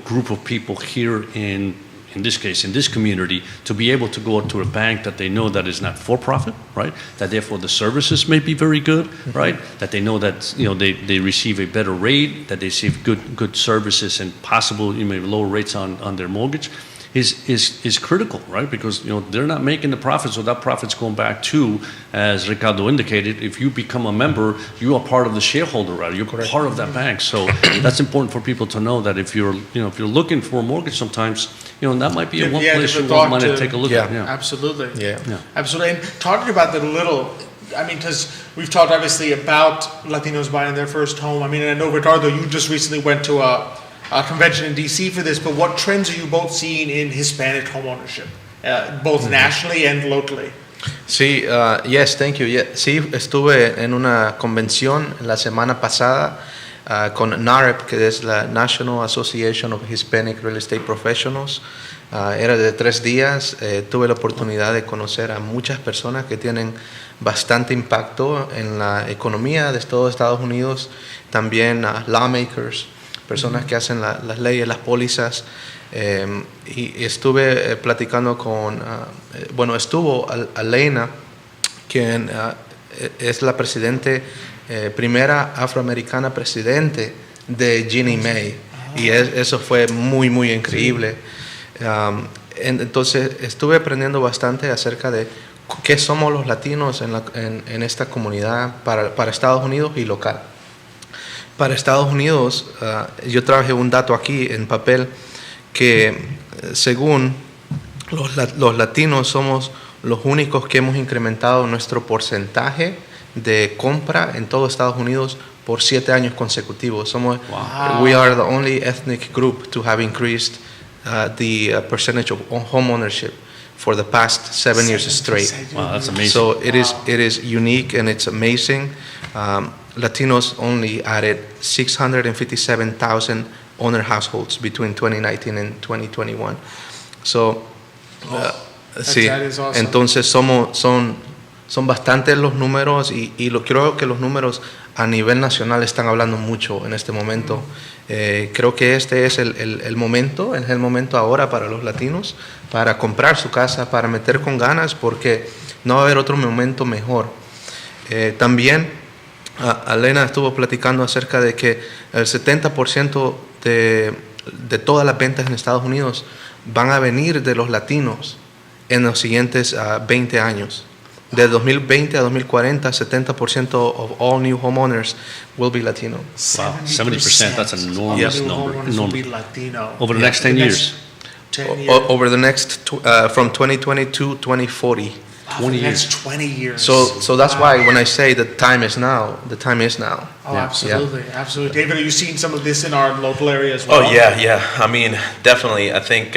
group of people here in this case, in this community, to be able to go to a bank that they know that is not for profit, right? That therefore the services may be very good, right? That they know that they receive a better rate, that they receive good services and possible lower rates on their mortgage, is critical, right? Because they're not making the profits, so that profit's going back to, as Ricardo indicated, if you become a member, you are part of the shareholder, right? You're part of that bank. So that's important for people to know that if you're looking for a mortgage, sometimes that might be one place you want to take a look at. Yeah. Absolutely. Yeah. Absolutely. And talking about that a little, because we've talked obviously about Latinos buying their first home. I know, Ricardo, you just recently went to a convention in DC for this, but what trends are you both seeing in Hispanic homeownership, both nationally and locally? Sí, yes, thank you. Yeah, sí, estuve en una convención la semana pasada con NAREP, que es la National Association of Hispanic Real Estate Professionals. Era de 3 días. Tuve la oportunidad de conocer a muchas personas que tienen bastante impacto en la economía de todos Estados Unidos, también lawmakers, personas que hacen las leyes, las pólizas, y estuve platicando estuvo Elena, quien es la primera afroamericana presidente de Ginnie Mae, y eso fue muy, muy increíble. Entonces estuve aprendiendo bastante acerca de qué somos los latinos en esta comunidad para Estados Unidos y local. Para Estados Unidos, yo trabajé un dato aquí en papel que según los latinos somos los únicos que hemos incrementado nuestro porcentaje de compra en todo Estados Unidos por 7 años consecutivos. We are the only ethnic group to have increased the percentage of home ownership for the past 7 years straight. Wow, that's amazing. So it is unique and it's amazing. Latinos only added 657,000 owner households between 2019 and 2021. So, sí, that is awesome. Entonces son bastantes los números y creo que los números a nivel nacional están hablando mucho en este momento. Creo que este es el momento ahora para los latinos, para comprar su casa, para meter con ganas, porque no va a haber otro momento mejor. También Elena estuvo platicando acerca de que el 70% de todas las ventas en Estados Unidos van a venir de los latinos en los siguientes 20 años. De 2020 a 2040, 70% of all new homeowners will be Latino. Wow, 70%, that's an enormous of new number, homeowners will be enormous. Latino. Over the next 10 years. 10 years. Over the next, from 2020 to 2040. For the next 20 years. So that's Wow. why when I say the time is now, the time is now. Oh, absolutely, absolutely. David, are you seeing some of this in our local area as Oh well? yeah. I mean, definitely. I think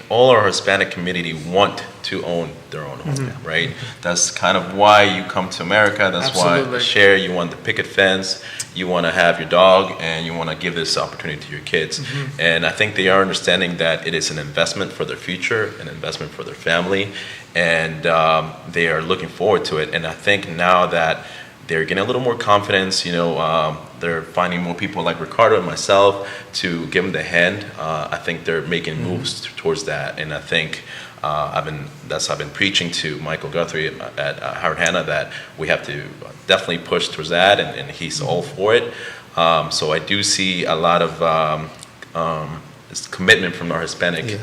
all our Hispanic community want to own their own home, right? That's kind of why you come to America. That's why Absolutely. share. You want the picket fence. You want to have your dog, and you want to give this opportunity to your kids. And I think they are understanding that it is an investment for their future, an investment for their family, and they are looking forward to it. And I think now that they're getting a little more confidence, they're finding more people like Ricardo and myself to give them the hand. I think they're making moves towards that, and I think I've been preaching to Michael Guthrie at Howard Hanna that we have to definitely push towards that, and he's all for it. So I do see a lot of this commitment from our Hispanic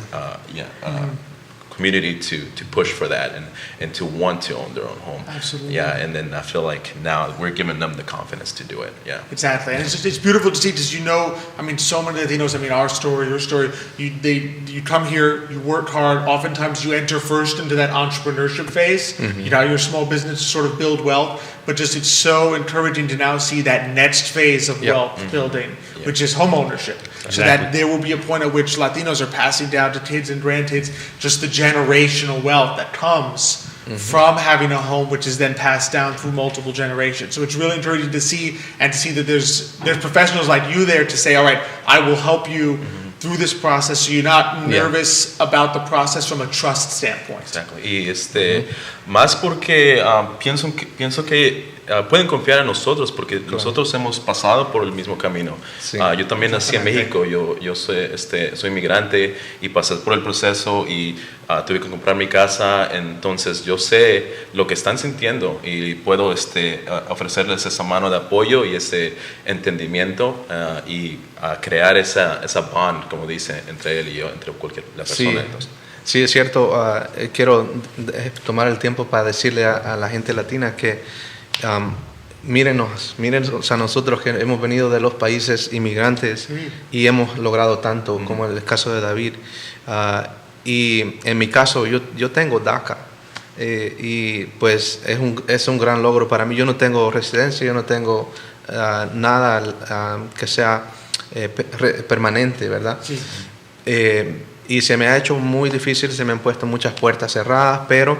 community to push for that and to want to own their own home. Absolutely. Yeah, and then I feel like now we're giving them the confidence to do it. Yeah. Exactly, and it's beautiful to see because so many Latinos. Our story, your story. You come here, you work hard. Oftentimes, you enter first into that entrepreneurship phase. Your small business to sort of build wealth. But it's so encouraging to now see that next phase of wealth building, which is home ownership. So that there will be a point at which Latinos are passing down to kids and grandkids just the generational wealth that comes from having a home, which is then passed down through multiple generations. So it's really encouraging to see that there's professionals like you there to say, all right, I will help you through this process, so you're not nervous about the process from a trust standpoint. Exactly. Y más porque pienso que pueden confiar en nosotros porque nosotros hemos pasado por el mismo camino. Sí. Yo también nací en México, yo soy inmigrante y pasé por el proceso y tuve que comprar mi casa, entonces yo sé lo que están sintiendo y puedo ofrecerles esa mano de apoyo y ese entendimiento y crear esa bond, como dice, entre él y yo, entre la persona. Entonces. Sí, es cierto. Quiero tomar el tiempo para decirle a la gente latina que mírenos a nosotros que hemos venido de los países inmigrantes y hemos logrado tanto, como el caso de David. Y en mi caso, yo tengo DACA. Y pues es un gran logro para mí. Yo no tengo residencia, yo no tengo nada que sea permanente, ¿verdad? Sí. Y se me ha hecho muy difícil, se me han puesto muchas puertas cerradas, pero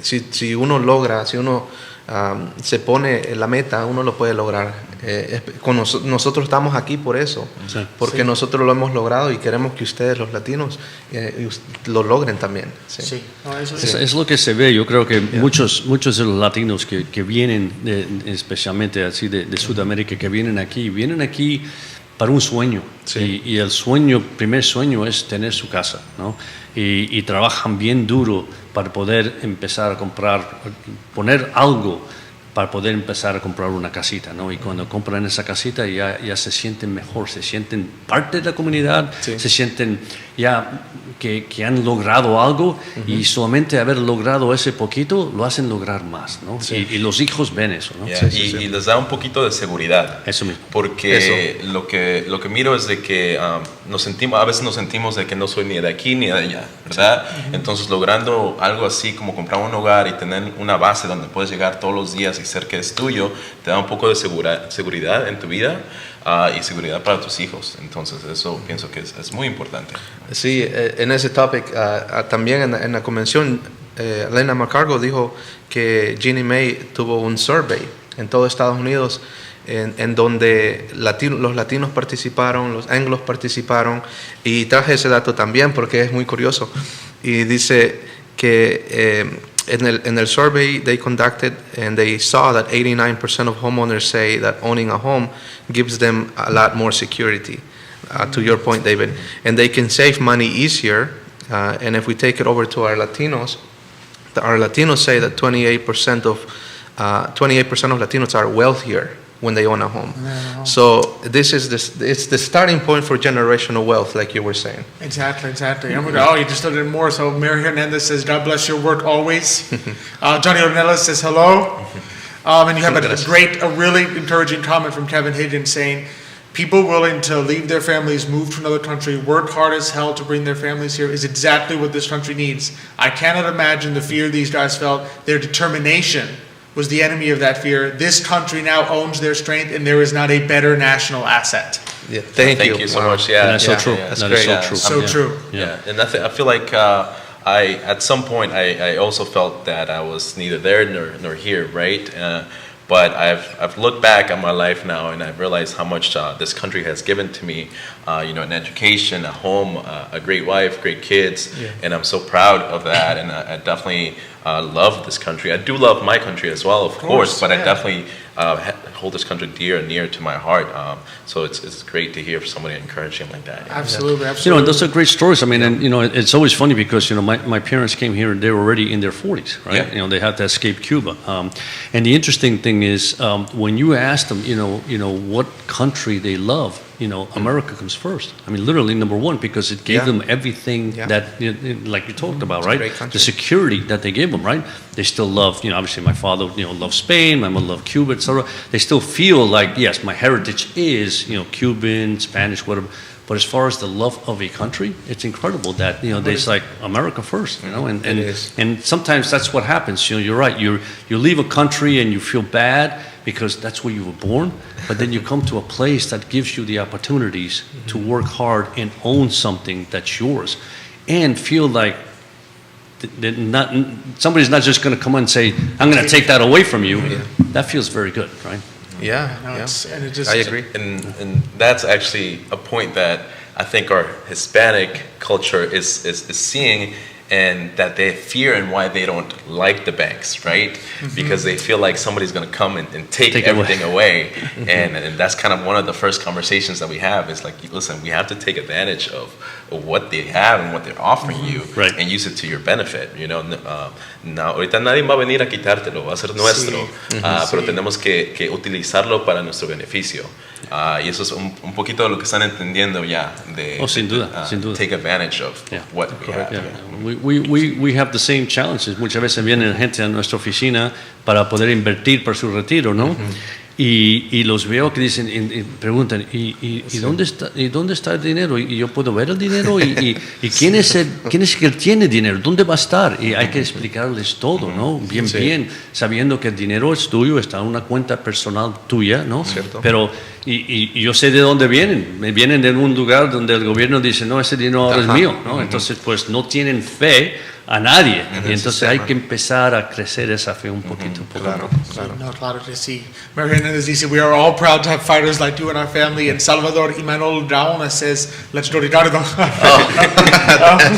si uno logra, si uno se pone la meta, uno lo puede lograr. Nosotros estamos aquí por eso, porque nosotros lo hemos logrado y queremos que ustedes, los latinos, lo logren también. Sí. No, eso Es lo que se ve. Yo creo que muchos de los latinos que vienen, especialmente así de Sudamérica, que vienen aquí para un sueño. Y el primer sueño es tener su casa, ¿no? Y trabajan bien duro para poder empezar a poner algo para poder empezar a comprar una casita, ¿no? Y cuando compran esa casita ya se sienten mejor, se sienten parte de la comunidad, se sienten ya que han logrado algo y solamente haber logrado ese poquito lo hacen lograr más, ¿no? Y los hijos ven eso, ¿no? Y les da un poquito de seguridad. Eso mismo. Porque lo que miro es de que a veces nos sentimos de que no soy ni de aquí ni de allá, ¿verdad? Entonces logrando algo así como comprar un hogar y tener una base donde puedes llegar todos los días y ser que es tuyo, te da un poco de seguridad en tu vida y seguridad para tus hijos. Entonces eso pienso que es muy importante. Sí, en ese topic, también en la convención, Elena McCargo dijo que Ginnie Mae tuvo un survey en todo Estados Unidos en donde los latinos participaron, los anglos participaron, y traje ese dato también porque es muy curioso. Y dice que in the survey they conducted, and they saw that 89% of homeowners say that owning a home gives them a lot more security, to your point, David. And they can save money easier, and if we take it over to our Latinos, our Latinos say that 28% of 28% of Latinos are wealthier when they own a home. So it's the starting point for generational wealth, like you were saying. Exactly. I'm gonna, oh, you just did it more. So Mary Hernandez says, God bless your work always. Johnny Ornelas says hello. And you have a really encouraging comment from Kevin Higgins saying, people willing to leave their families, move to another country, work hard as hell to bring their families here is exactly what this country needs. I cannot imagine the fear these guys felt. Their determination was the enemy of that fear. This country now owns their strength, and there is not a better national asset. Yeah, thank you so Wow. much. Yeah, That's so true. That's That great. is so Yeah. true. So Yeah. true. Yeah, and I feel like I at some point I also felt that I was neither there nor here, right? But I've looked back at my life now, and I've realized how much this country has given to me. An education, a home, a great wife, great kids, and I'm so proud of that. And I definitely love this country. I do love my country as well, of course, but I definitely hold this country dear and near to my heart. So it's great to hear somebody encouraging like that. Absolutely. Those are great stories. I mean, and it's always funny because my parents came here and they were already in their 40s, right? Yeah. They had to escape Cuba. And the interesting thing is when you ask them, what country they love, America comes first. I mean, literally number one, because it gave them everything that, like you talked about, right? Great country. The security that they gave them, right? They still love, obviously my father, loves Spain, my mother loved Cuba, etc. They still feel like, yes, my heritage is, Cuban, Spanish, whatever. But as far as the love of a country, it's incredible that, there's like America first, and It is. and sometimes that's what happens. You're right. You leave a country and you feel bad because that's where you were born, but then you come to a place that gives you the opportunities to work hard and own something that's yours, and feel like somebody's not just going to come and say, "I'm going to take that away from you." Yeah. That feels very good, right? Yeah, No, yeah. and it just, I agree. And that's actually a point that I think our Hispanic culture is seeing, and that they fear and why they don't like the banks, right? Because they feel like somebody's going to come and take Take it everything away. And that's kind of one of the first conversations that we have is like, listen, we have to take advantage of what they have and what they're offering you, Right. and use it to your benefit. No, ahorita nadie va a venir a quitártelo, va a ser nuestro, pero tenemos que utilizarlo para nuestro beneficio. Y eso es un poquito de lo que están entendiendo ya de Sin duda, sin duda. take advantage of Yeah. what we have. Yeah. We have the same challenges. Muchas veces viene gente a nuestra oficina para poder invertir para su retiro, ¿no? Y los veo que dicen, y preguntan, ¿y dónde está el dinero? ¿Y yo puedo ver el dinero? ¿Y quién es el que tiene dinero? ¿Dónde va a estar? Y hay que explicarles todo, ¿no? Bien, sabiendo que el dinero es tuyo, está en una cuenta personal tuya, ¿no? Cierto. Pero, y yo sé de dónde vienen. Vienen de un lugar donde el gobierno dice, no, ese dinero ahora es mío, ¿no? Entonces, pues no tienen fe a nadie. Y entonces hay que empezar a crecer esa fe un poquito. Claro. no, claro que sí. Mary Hernandez dice, we are all proud to have fighters like you in our family. And Salvador Imanol Gaona says, let's go Ricardo.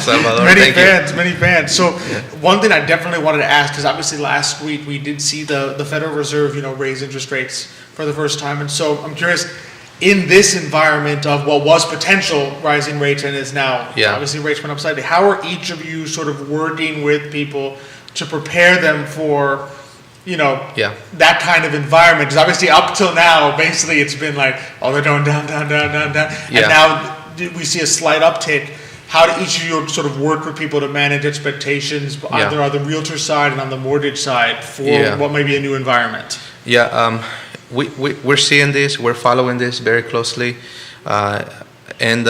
Salvador, Many fans. So one thing I definitely wanted to ask, because obviously last week we did see the Federal Reserve, raise interest rates for the first time. And so I'm curious, in this environment of what was potential rising rates and is now obviously rates went up slightly, how are each of you sort of working with people to prepare them for, that kind of environment? Because obviously up till now, basically it's been like, they're going down. Yeah. And now we see a slight uptick. How do each of you sort of work with people to manage expectations, either on the realtor side and on the mortgage side, for what may be a new environment? Yeah, we're seeing this, we're following this very closely, and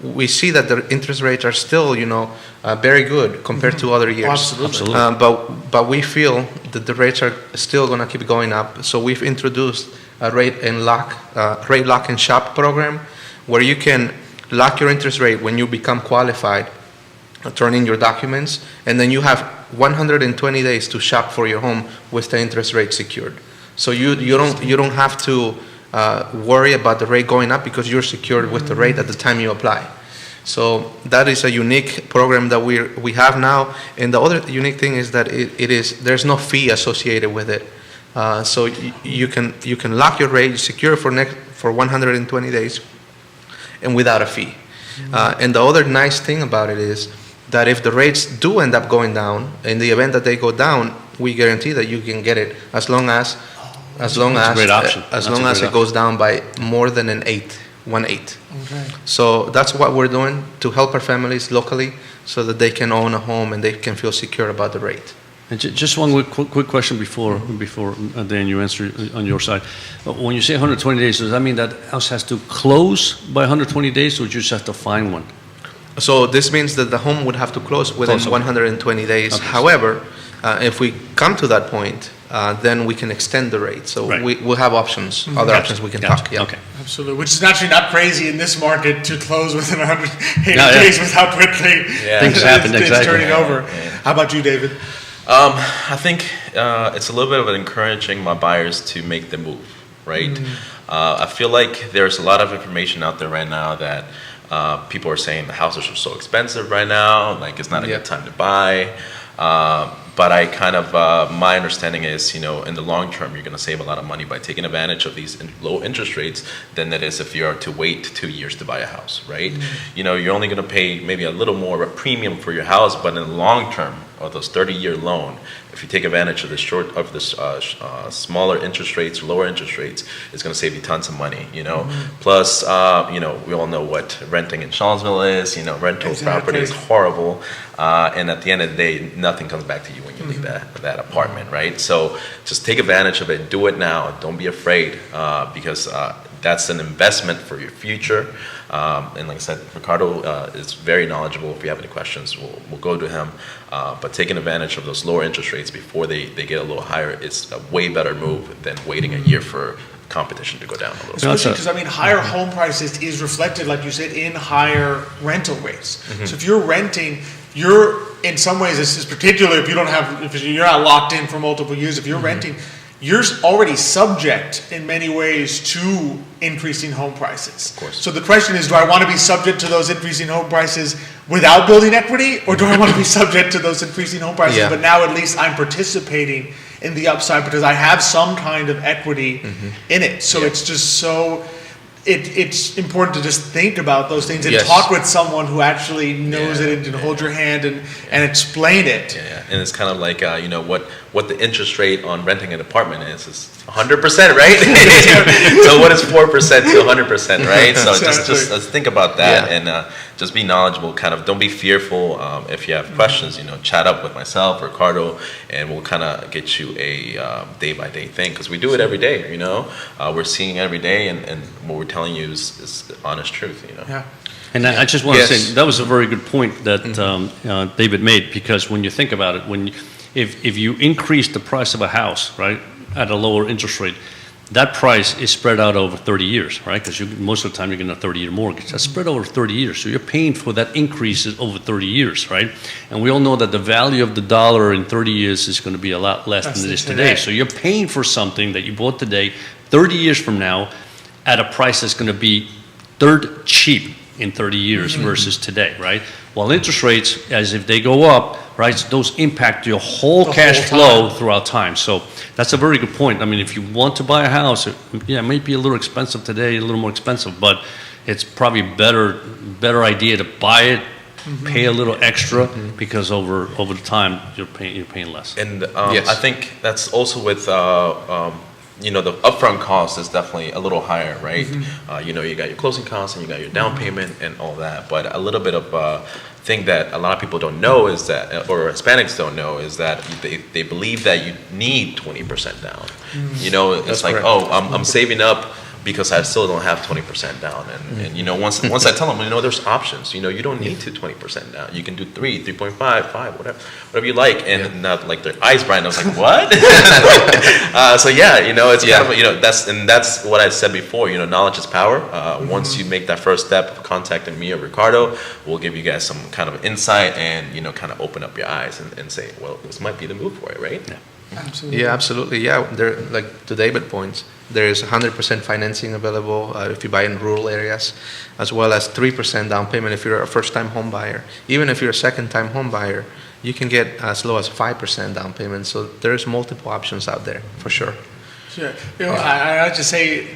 we see that the interest rates are still, very good compared to other years. Absolutely. But we feel that the rates are still going to keep going up. So we've introduced a rate lock and shop program, where you can lock your interest rate when you become qualified, turn in your documents, and then you have 120 days to shop for your home with the interest rate secured. So you don't have to worry about the rate going up, because you're secured with the rate at the time you apply. So that is a unique program that we have now. And the other unique thing is that there's no fee associated with it. So you can lock your rate, secure for 120 days, and without a fee. And the other nice thing about it is that if the rates do end up going down, in the event that they go down, we guarantee that you can get it as long as That's a great option. as That's a long as great it goes down by more than an eighth, 1/8. Okay. So that's what we're doing to help our families locally so that they can own a home and they can feel secure about the rate. And just one quick question before Dan, you answer on your side. When you say 120 days, does that mean that house has to close by 120 days, or you just have to find one? So this means that the home would have to close within Close, okay. 120 days. Okay. However, if we come to that point, then we can extend the rate. So Right. we'll have options, other Gotcha, options we can gotcha, talk. Yeah. Okay. Absolutely, which is actually not crazy in this market to close within 180 No, yeah. days with how quickly Yeah. Things happen, it's exactly. turning over. How about you, David? I think it's a little bit of encouraging my buyers to make the move, right? I feel like there's a lot of information out there right now that people are saying the houses are so expensive right now, like it's not a Yeah. good time to buy. But I kind of, my understanding is, in the long term, you're going to save a lot of money by taking advantage of these low interest rates than it is if you are to wait 2 years to buy a house, right? You're only going to pay maybe a little more of a premium for your house, but in the long term, of those 30-year loan, if you take advantage of this smaller interest rates, lower interest rates, it's going to save you tons of money. Plus, we all know what renting in Charlottesville is. Rental property is horrible, and at the end of the day, nothing comes back to you when you leave that apartment, right? So just take advantage of it. Do it now. Don't be afraid, because that's an investment for your future. And like I said, Ricardo is very knowledgeable. If you have any questions, we'll go to him. But taking advantage of those lower interest rates before they get a little higher is a way better move than waiting a year for competition to go down a little bit. Especially because, higher home prices is reflected, like you said, in higher rental rates. So if you're renting, in some ways, this is particularly if you're not locked in for multiple years, if you're renting, you're already subject in many ways to increasing home prices. Of course. So the question is, do I want to be subject to those increasing home prices without building equity, or do I want to be subject to those increasing home prices, Yeah. but now at least I'm participating in the upside because I have some kind of equity in it. So it's just so... It's important to just think about those things and Yes. talk with someone who actually knows Yeah. it and can hold your hand and explain it. Yeah, and it's kind of like what the interest rate on renting an apartment is 100%, right? So what is 4% to 100%, right? So just Exactly. let's think about that Yeah. and just be knowledgeable. Kind of don't be fearful. If you have questions, chat up with myself or Ricardo, and we'll kind of get you a day by day thing because we do it every day. We're seeing every day, and what we're telling you is honest truth. Yeah. And I just want to Yes. say, that was a very good point that David made, because when you think about it, if you increase the price of a house, right, at a lower interest rate, that price is spread out over 30 years, right? Because most of the time you're getting a 30-year mortgage. That's spread over 30 years. So you're paying for that increase over 30 years, right? And we all know that the value of the dollar in 30 years is going to be a lot less than it is today. So you're paying for something that you bought today, 30 years from now, at a price that's going to be third cheap in 30 years versus today, right? While interest rates, as if they go up, right, those impact your whole cash flow throughout time. So that's a very good point. If you want to buy a house, it might be a little expensive today, a little more expensive, but it's probably better idea to buy it, pay a little extra, because over the time you're paying less. And Yes. I think that's also with the upfront cost is definitely a little higher, right? You got your closing costs and you got your down payment and all that. But a little bit of thing that a lot of people don't know is that, or Hispanics don't know, is that they believe that you need 20% down. It's That's like, correct. I'm saving up because I still don't have 20% down. And once I tell them, there's options. You don't need to 20% down. You can do 3, 3.5, 5, whatever you like. And not like their eyes brighten. I was like, what? So it's kind of, that's what I said before. Knowledge is power. Once you make that first step of contacting me or Ricardo, we'll give you guys some kind of insight and kind of open up your eyes and say, well, this might be the move for it, right? Yeah. Absolutely. Yeah, absolutely. Yeah, there, like to David points, there is 100% financing available if you buy in rural areas, as well as 3% down payment if you're a first-time home buyer. Even if you're a second-time home buyer, you can get as low as 5% down payment. So there's multiple options out there for sure. Sure. I like to say,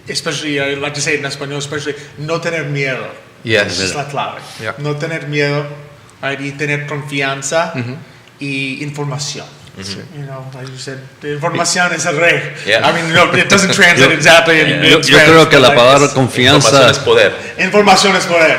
especially, I like to say it in español, especially, no tener miedo. Yes. Esa es la clave. Yeah. No tener miedo right? Y tener confianza y información. You know, like you said, información es el rey. Yeah. I mean, no, it doesn't translate exactly in Yo Spanish, creo que but la like palabra it's- confianza, Información es poder. información es poder.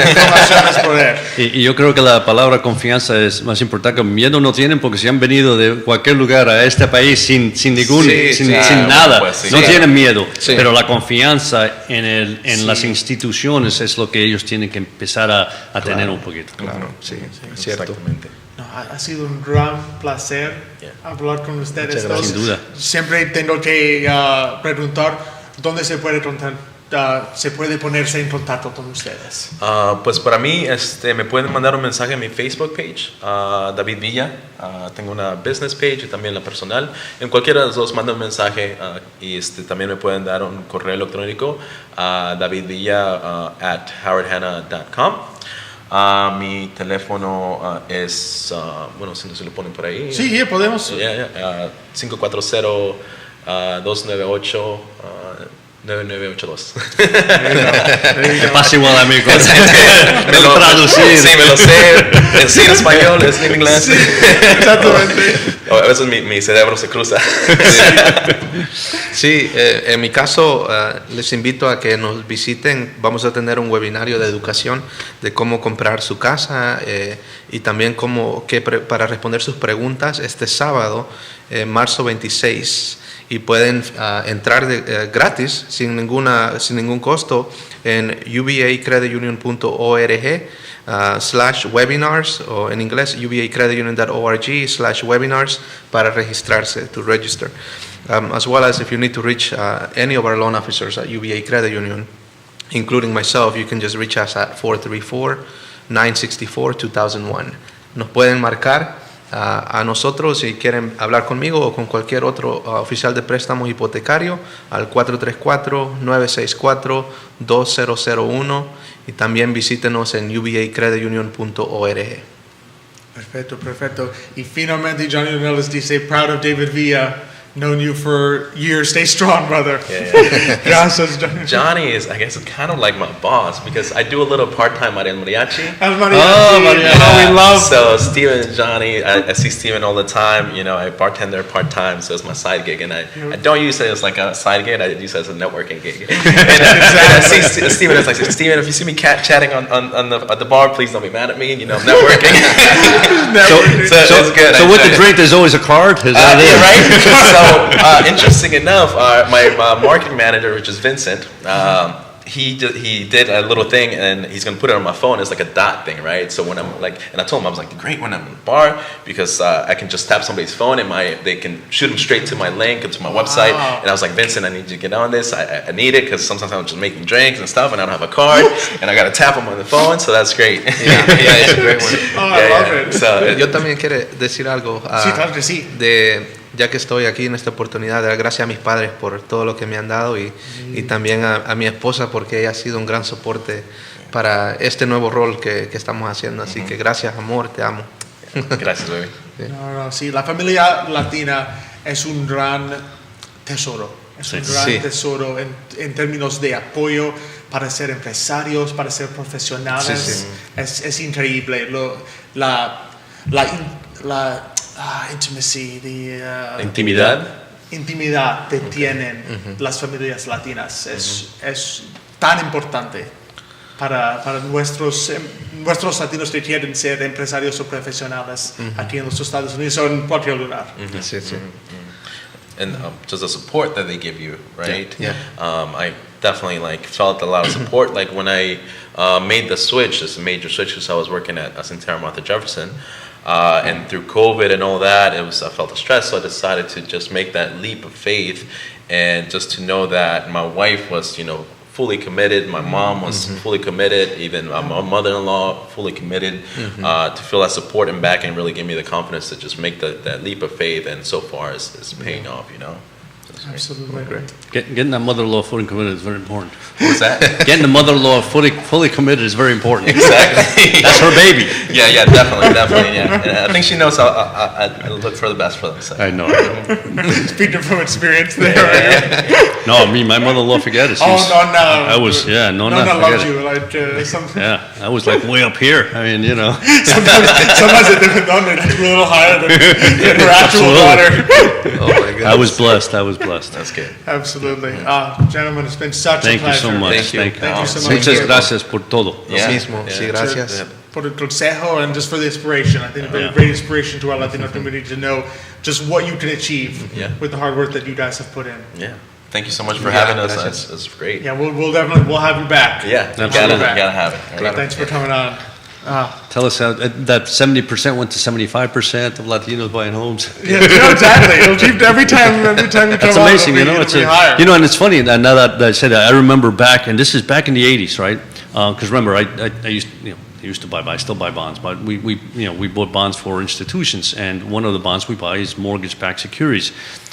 Información es poder. y yo creo que la palabra confianza es más importante. Miedo no tienen porque si han venido de cualquier lugar a este país sin ningún, Sí, sin, sí. sin nada, Pues sí, no claro. tienen miedo. Sí. Pero la confianza en las instituciones es lo que ellos tienen que empezar a tener un poquito. Claro, sí, cierto. Exactamente. No, ha sido un gran placer Yeah. hablar con ustedes Muchas dos. gracias. Sin duda. Siempre tengo que preguntar dónde se puede ponerse en contacto con ustedes. Pues para mí, me pueden mandar un mensaje en mi Facebook page, David Villa. Tengo una business page y también la personal. En cualquiera de los dos manda un mensaje y también me pueden dar un correo electrónico a davidvilla@howardhanna.com. Mi teléfono es, bueno, si no se lo ponen por ahí. Sí, podemos. 540-298-9982. Me pasa igual a mí con Me lo traducir. Sí, me lo sé. Sí, en español, es en inglés. Exactamente. A veces mi cerebro se cruza. Sí, en mi caso les invito a que nos visiten. Vamos a tener un webinario de educación de cómo comprar su casa y también para responder sus preguntas este sábado, marzo 26. Y pueden entrar gratis, sin ningún costo, en ubacreditunion.org/webinars o en inglés ubacreditunion.org/webinars para registrarse, to register. As well as if you need to reach any of our loan officers at UBA Credit Union, including myself, you can just reach us at 434-964-2001. Nos pueden marcar a nosotros si quieren hablar conmigo o con cualquier otro oficial de préstamos hipotecario al 434-964-2001 y también visítenos en ubacreditunion.org. Perfecto. Y finalmente Johnny Ornelas dice, proud of David Villa, known you for years. Stay strong, brother. Yeah. Gracias, Johnny. Johnny is, I guess, kind of like my boss because I do a little part-time at El Mariachi. El mariachi. Oh, mariachi. We love. So Steven and Johnny, I see Steven all the time. You know, I bartend there part-time, so it's my side gig. And I don't use it as like a side gig, I use it as a networking gig. and I see Steven, it's like, Steven, if you see me chatting at the bar, please don't be mad at me. You know, I'm networking. so it's good. So I with enjoy the it. drink, there's always a card. Is that it? Yeah, right? So, interesting enough, my marketing manager, which is Vincent, he did a little thing, and he's gonna put it on my phone. It's like a dot thing, right? So when I'm like, and I told him I was like, great when I'm in the bar because I can just tap somebody's phone and they can shoot them straight to my link and to my website. Wow. And I was like, Vincent, I need you to get on this. I need it because sometimes I'm just making drinks and stuff, and I don't have a card, and I gotta tap them on the phone. So that's great. Yeah, it's a great one. Oh, I love it. So Yo también quiero decir algo. Sí, claro que sí. Ya que estoy aquí en esta oportunidad, dar gracias a mis padres por todo lo que me han dado y también a mi esposa porque ella ha sido un gran soporte para este nuevo rol que estamos haciendo. Así que gracias, amor, te amo. gracias, baby. No, sí, la familia latina es un gran tesoro. Es un gran Sí. tesoro en términos de apoyo para ser empresarios, para ser profesionales. Sí, sí. Es increíble. Intimacy, Intimidad. intimidad que tienen las familias latinas es tan importante para nuestros latinos que quieren ser empresarios o profesionales aquí en los Estados Unidos o en cualquier lugar. Sí, sí. And just the support that they give you, right? Yeah. I definitely felt a lot of support. Like when I made the switch, this major switch, because I was working at Centera Martha Jefferson, and through COVID and all that, I felt the stress, so I decided to just make that leap of faith, and just to know that my wife was, fully committed. My mom was fully committed. Even my mother-in-law fully committed. To feel that support and back and really give me the confidence to just make that leap of faith. And so far, it's paying off. Absolutely. Great. Getting that mother-in-law fully committed is very important. What was that? Getting the mother-in-law fully committed is very important. Exactly. That's her baby. Yeah, definitely, yeah. And I think she knows I look for the best for them. So. I know. Speaking from experience there. Right? No, my mother-in-law, forget it. Oh, She's- no. I was, yeah, Nonna forget loves it. you. Like, Yeah, I was like way up here. I mean, you know. sometimes a different Nonna that's a little higher than her actual Absolutely. daughter. Oh my goodness. I was blessed. That's good. Absolutely. Gentlemen, it's been such Thank a you pleasure. so much. Thank you. Thank you so much. Muchas gracias por todo. Lo mismo. Sí, gracias. For el consejo and just for the inspiration. I think it's been a great inspiration to our Latino community to know just what you can achieve Yeah. with the hard work that you guys have put in. Yeah. Thank you so much for Yeah, having us. gracias. That's great. Yeah, we'll definitely have you back. Yeah, you Absolutely. gotta have it. Right? Thanks for coming on. Tell us how that 70% went to 75% of Latinos buying homes. Yeah, exactly. It'll keep every time you come That's on, amazing, it'll be higher. you know, and it's funny that now that I said that, I remember back, and this is back in the 80s, right? Because remember, I used to buy, but I still buy bonds, but we bought bonds for institutions, and one of the bonds we buy is mortgage-backed securities.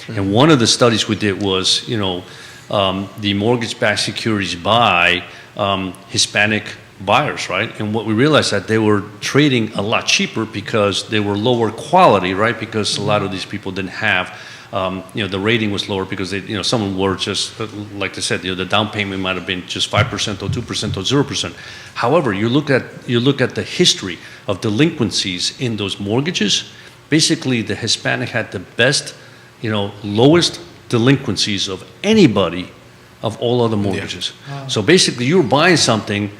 And one of the studies we did was, the mortgage-backed securities by Hispanic buyers, right? And what we realized that they were trading a lot cheaper because they were lower quality, right? Because a lot of these people didn't have, the rating was lower because they, some of them were just, like I said, the down payment might have been just 5% or 2% or 0%. However, you look at the history of delinquencies in those mortgages. Basically, the Hispanic had the best, lowest delinquencies of anybody of all other mortgages. So basically, you're buying something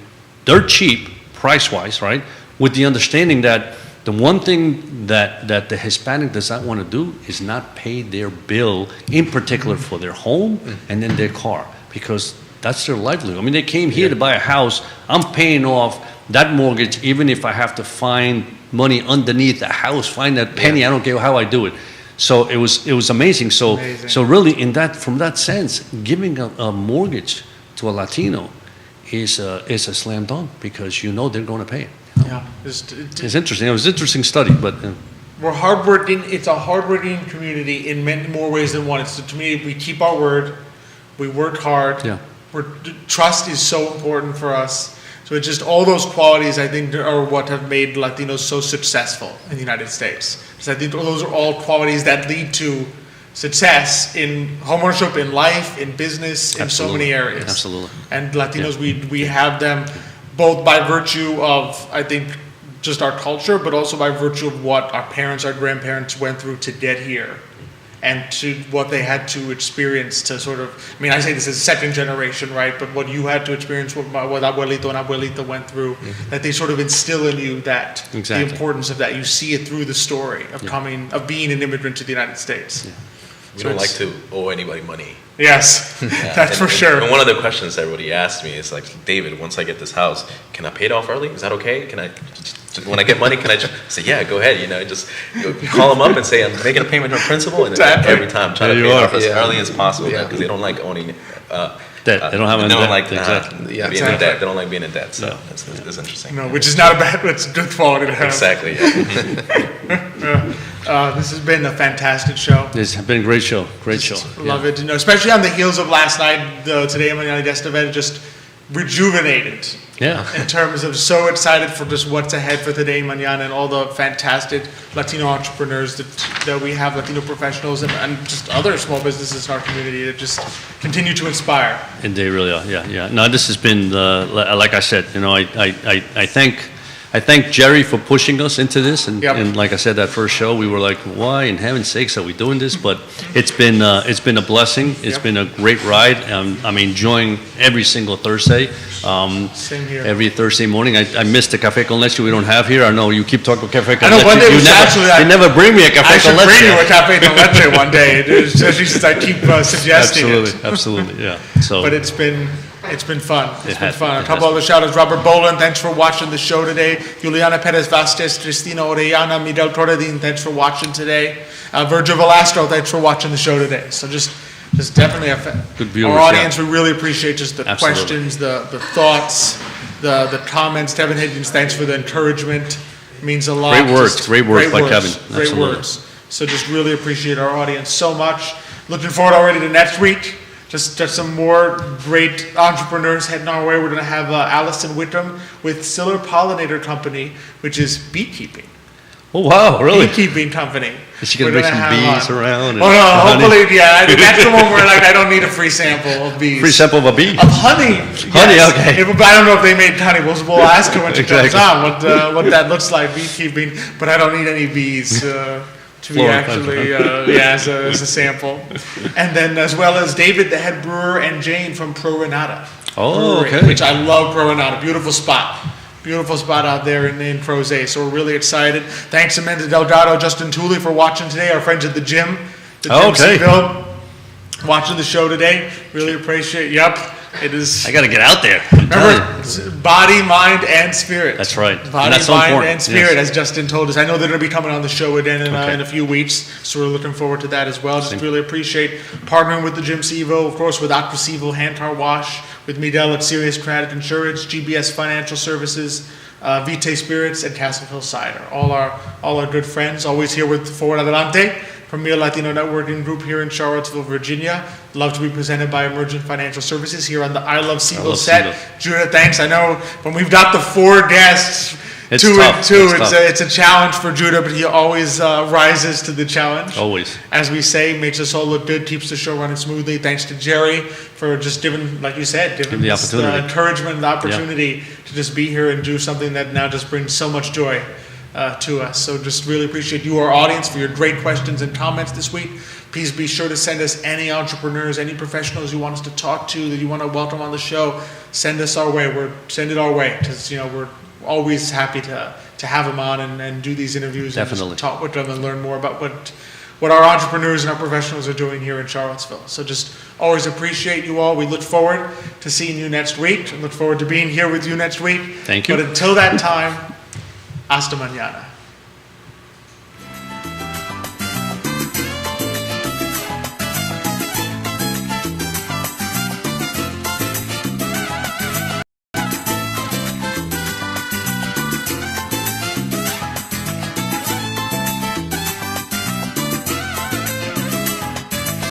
dirt cheap, price-wise, right? With the understanding that the one thing that the Hispanic does not want to do is not pay their bill, in particular for their home and then their car, because that's their livelihood. I mean, they came here to buy a house. I'm paying off that mortgage, even if I have to find money underneath the house, find that penny. I don't care how I do it. So it was amazing. So really, from that sense, giving a mortgage to a Latino is a slam dunk because they're going to pay it. Yeah. It's interesting. It was an interesting study, but We're hardworking. It's a hardworking community in many more ways than one. It's to me, we keep our word. We work hard. Yeah. Trust is so important for us. So it's just all those qualities I think are what have made Latinos so successful in the United States. So I think those are all qualities that lead to success in homeownership, in life, in business, in so many areas. Absolutely. And Latinos, we have them both by virtue of, I think, just our culture, but also by virtue of what our parents, our grandparents went through to get here, and to what they had to experience to sort of, I say this is second generation, right? But what you had to experience, what abuelito and abuelita went through, that they sort of instill in you that Exactly. the importance of that. You see it through the story of being an immigrant to the United States. We don't like to owe anybody money. Yes, that's for sure. And one of the questions everybody asks me is like, David, once I get this house, can I pay it off early? Is that okay? When I get money, can I just say, yeah, go ahead? Just call them up and say, I'm making a payment on principal, and Exactly. every time try to There pay you it off are. as Yeah. early as possible Yeah. because they don't like owning. Debt. They don't have They any don't debt. like Exactly. Yeah. being in debt. They don't like being in debt. So Yeah. it's interesting. No, which is not a bad, it's a good quality to have. Exactly. Yeah. This has been a fantastic show. It's been a great show. Great show. Love it, especially on the heels of last night, Today Mañana y Esta Vez, just rejuvenated Yeah. in terms of so excited for just what's ahead for Today Mañana and all the fantastic Latino entrepreneurs that we have, Latino professionals and just other small businesses in our community that just continue to inspire. And they really are. Yeah. No, this has been, like I said, I thank Jerry for pushing us into this, and, Yep. and like I said, that first show, we were like, why in heaven's sakes are we doing this? But it's been a blessing. It's Yep. been a great ride. I'm enjoying every single Thursday. Same here. Every Thursday morning. I miss the Café con Leche we don't have here. I know you keep talking Café con I know, Leche. one day You we should actually, you never bring me a I Café should con bring you a Leche. cafe con leche one day, especially since I keep suggesting it. Absolutely, yeah. So, But it's been fun. It's been has fun. been, A couple other shout outs. Robert Boland, thanks for watching the show today. Juliana Perez Vasquez, Cristina Orellana, Miguel Torredin, thanks for watching today. Virgil Velasco, thanks for watching the show today. So just definitely Good viewers, our audience, yeah. we really appreciate just the Absolutely. questions, the thoughts, the comments. Kevin Higgins, thanks for the encouragement. Means a lot. Great words, Just great words by words, Kevin. Great Absolutely. words. So just really appreciate our audience so much. Looking forward already to next week. Just some more great entrepreneurs heading our way. We're going to have Allison Whittam with Siller Pollinator Company, which is beekeeping. Oh, wow, really? Beekeeping company. Is she going to We're bring some have bees on. around? Oh, no, hopefully, yeah. That's the one where, like, I don't need a free sample of bees. Free sample of a bee? Of honey. Honey, yes. okay. I don't know if they made honey. We'll ask her when she comes Exactly. on what that looks like, beekeeping, but I don't need any bees to be Flora actually, as a sample. And then as well as David, the head brewer, and Jane from Pro Renata. Oh, Brewery, okay. Which I love Pro Renata. Beautiful spot. Beautiful spot out there in Crozet. So we're really excited. Thanks to Amanda Delgado, Justin Tooley for watching today. Our friends at the gym. Okay. Seville, watching the show today. Really appreciate. Yep, it is. I got to get out there. I'm telling you. Remember, it's body, mind, and spirit. That's right. And Body, that's so mind, important. and spirit, Yes. as Justin told us. I know they're going to be coming on the show again in Okay. a few weeks, so we're looking forward to that as well. Just really appreciate partnering with the Gym Sevo, of course, with Aquasevo Hand Tar Wash, with Midel at Serious Credit Insurance, GBS Financial Services, Vitae Spirits, and Castle Hill Cider. All our good friends, always here with Forward Adelante, Premier Latino Networking Group here in Charlottesville, Virginia. Love to be presented by Emergent Financial Services here on the I Love Sevo Love set. Sevo. Judah, thanks. I know when we've got the 4 guests, It's 2 tough. and 2, It's tough. it's a challenge for Judah, but he always rises to the challenge. Always. As we say, makes us all look good, keeps the show running smoothly. Thanks to Jerry for just giving, like you said, giving the us opportunity. encouragement and the opportunity to just be here and do something that now just brings so much joy to us. So just really appreciate you, our audience, for your great questions and comments this week. Please be sure to send us any entrepreneurs, any professionals you want us to talk to, that you want to welcome on the show. Send us our way. Send it our way, because we're always happy to have them on and do these interviews Definitely. and just talk with them and learn more about what our entrepreneurs and our professionals are doing here in Charlottesville. So just always appreciate you all. We look forward to seeing you next week and look forward to being here with you next week. Thank you. But until that time, hasta mañana.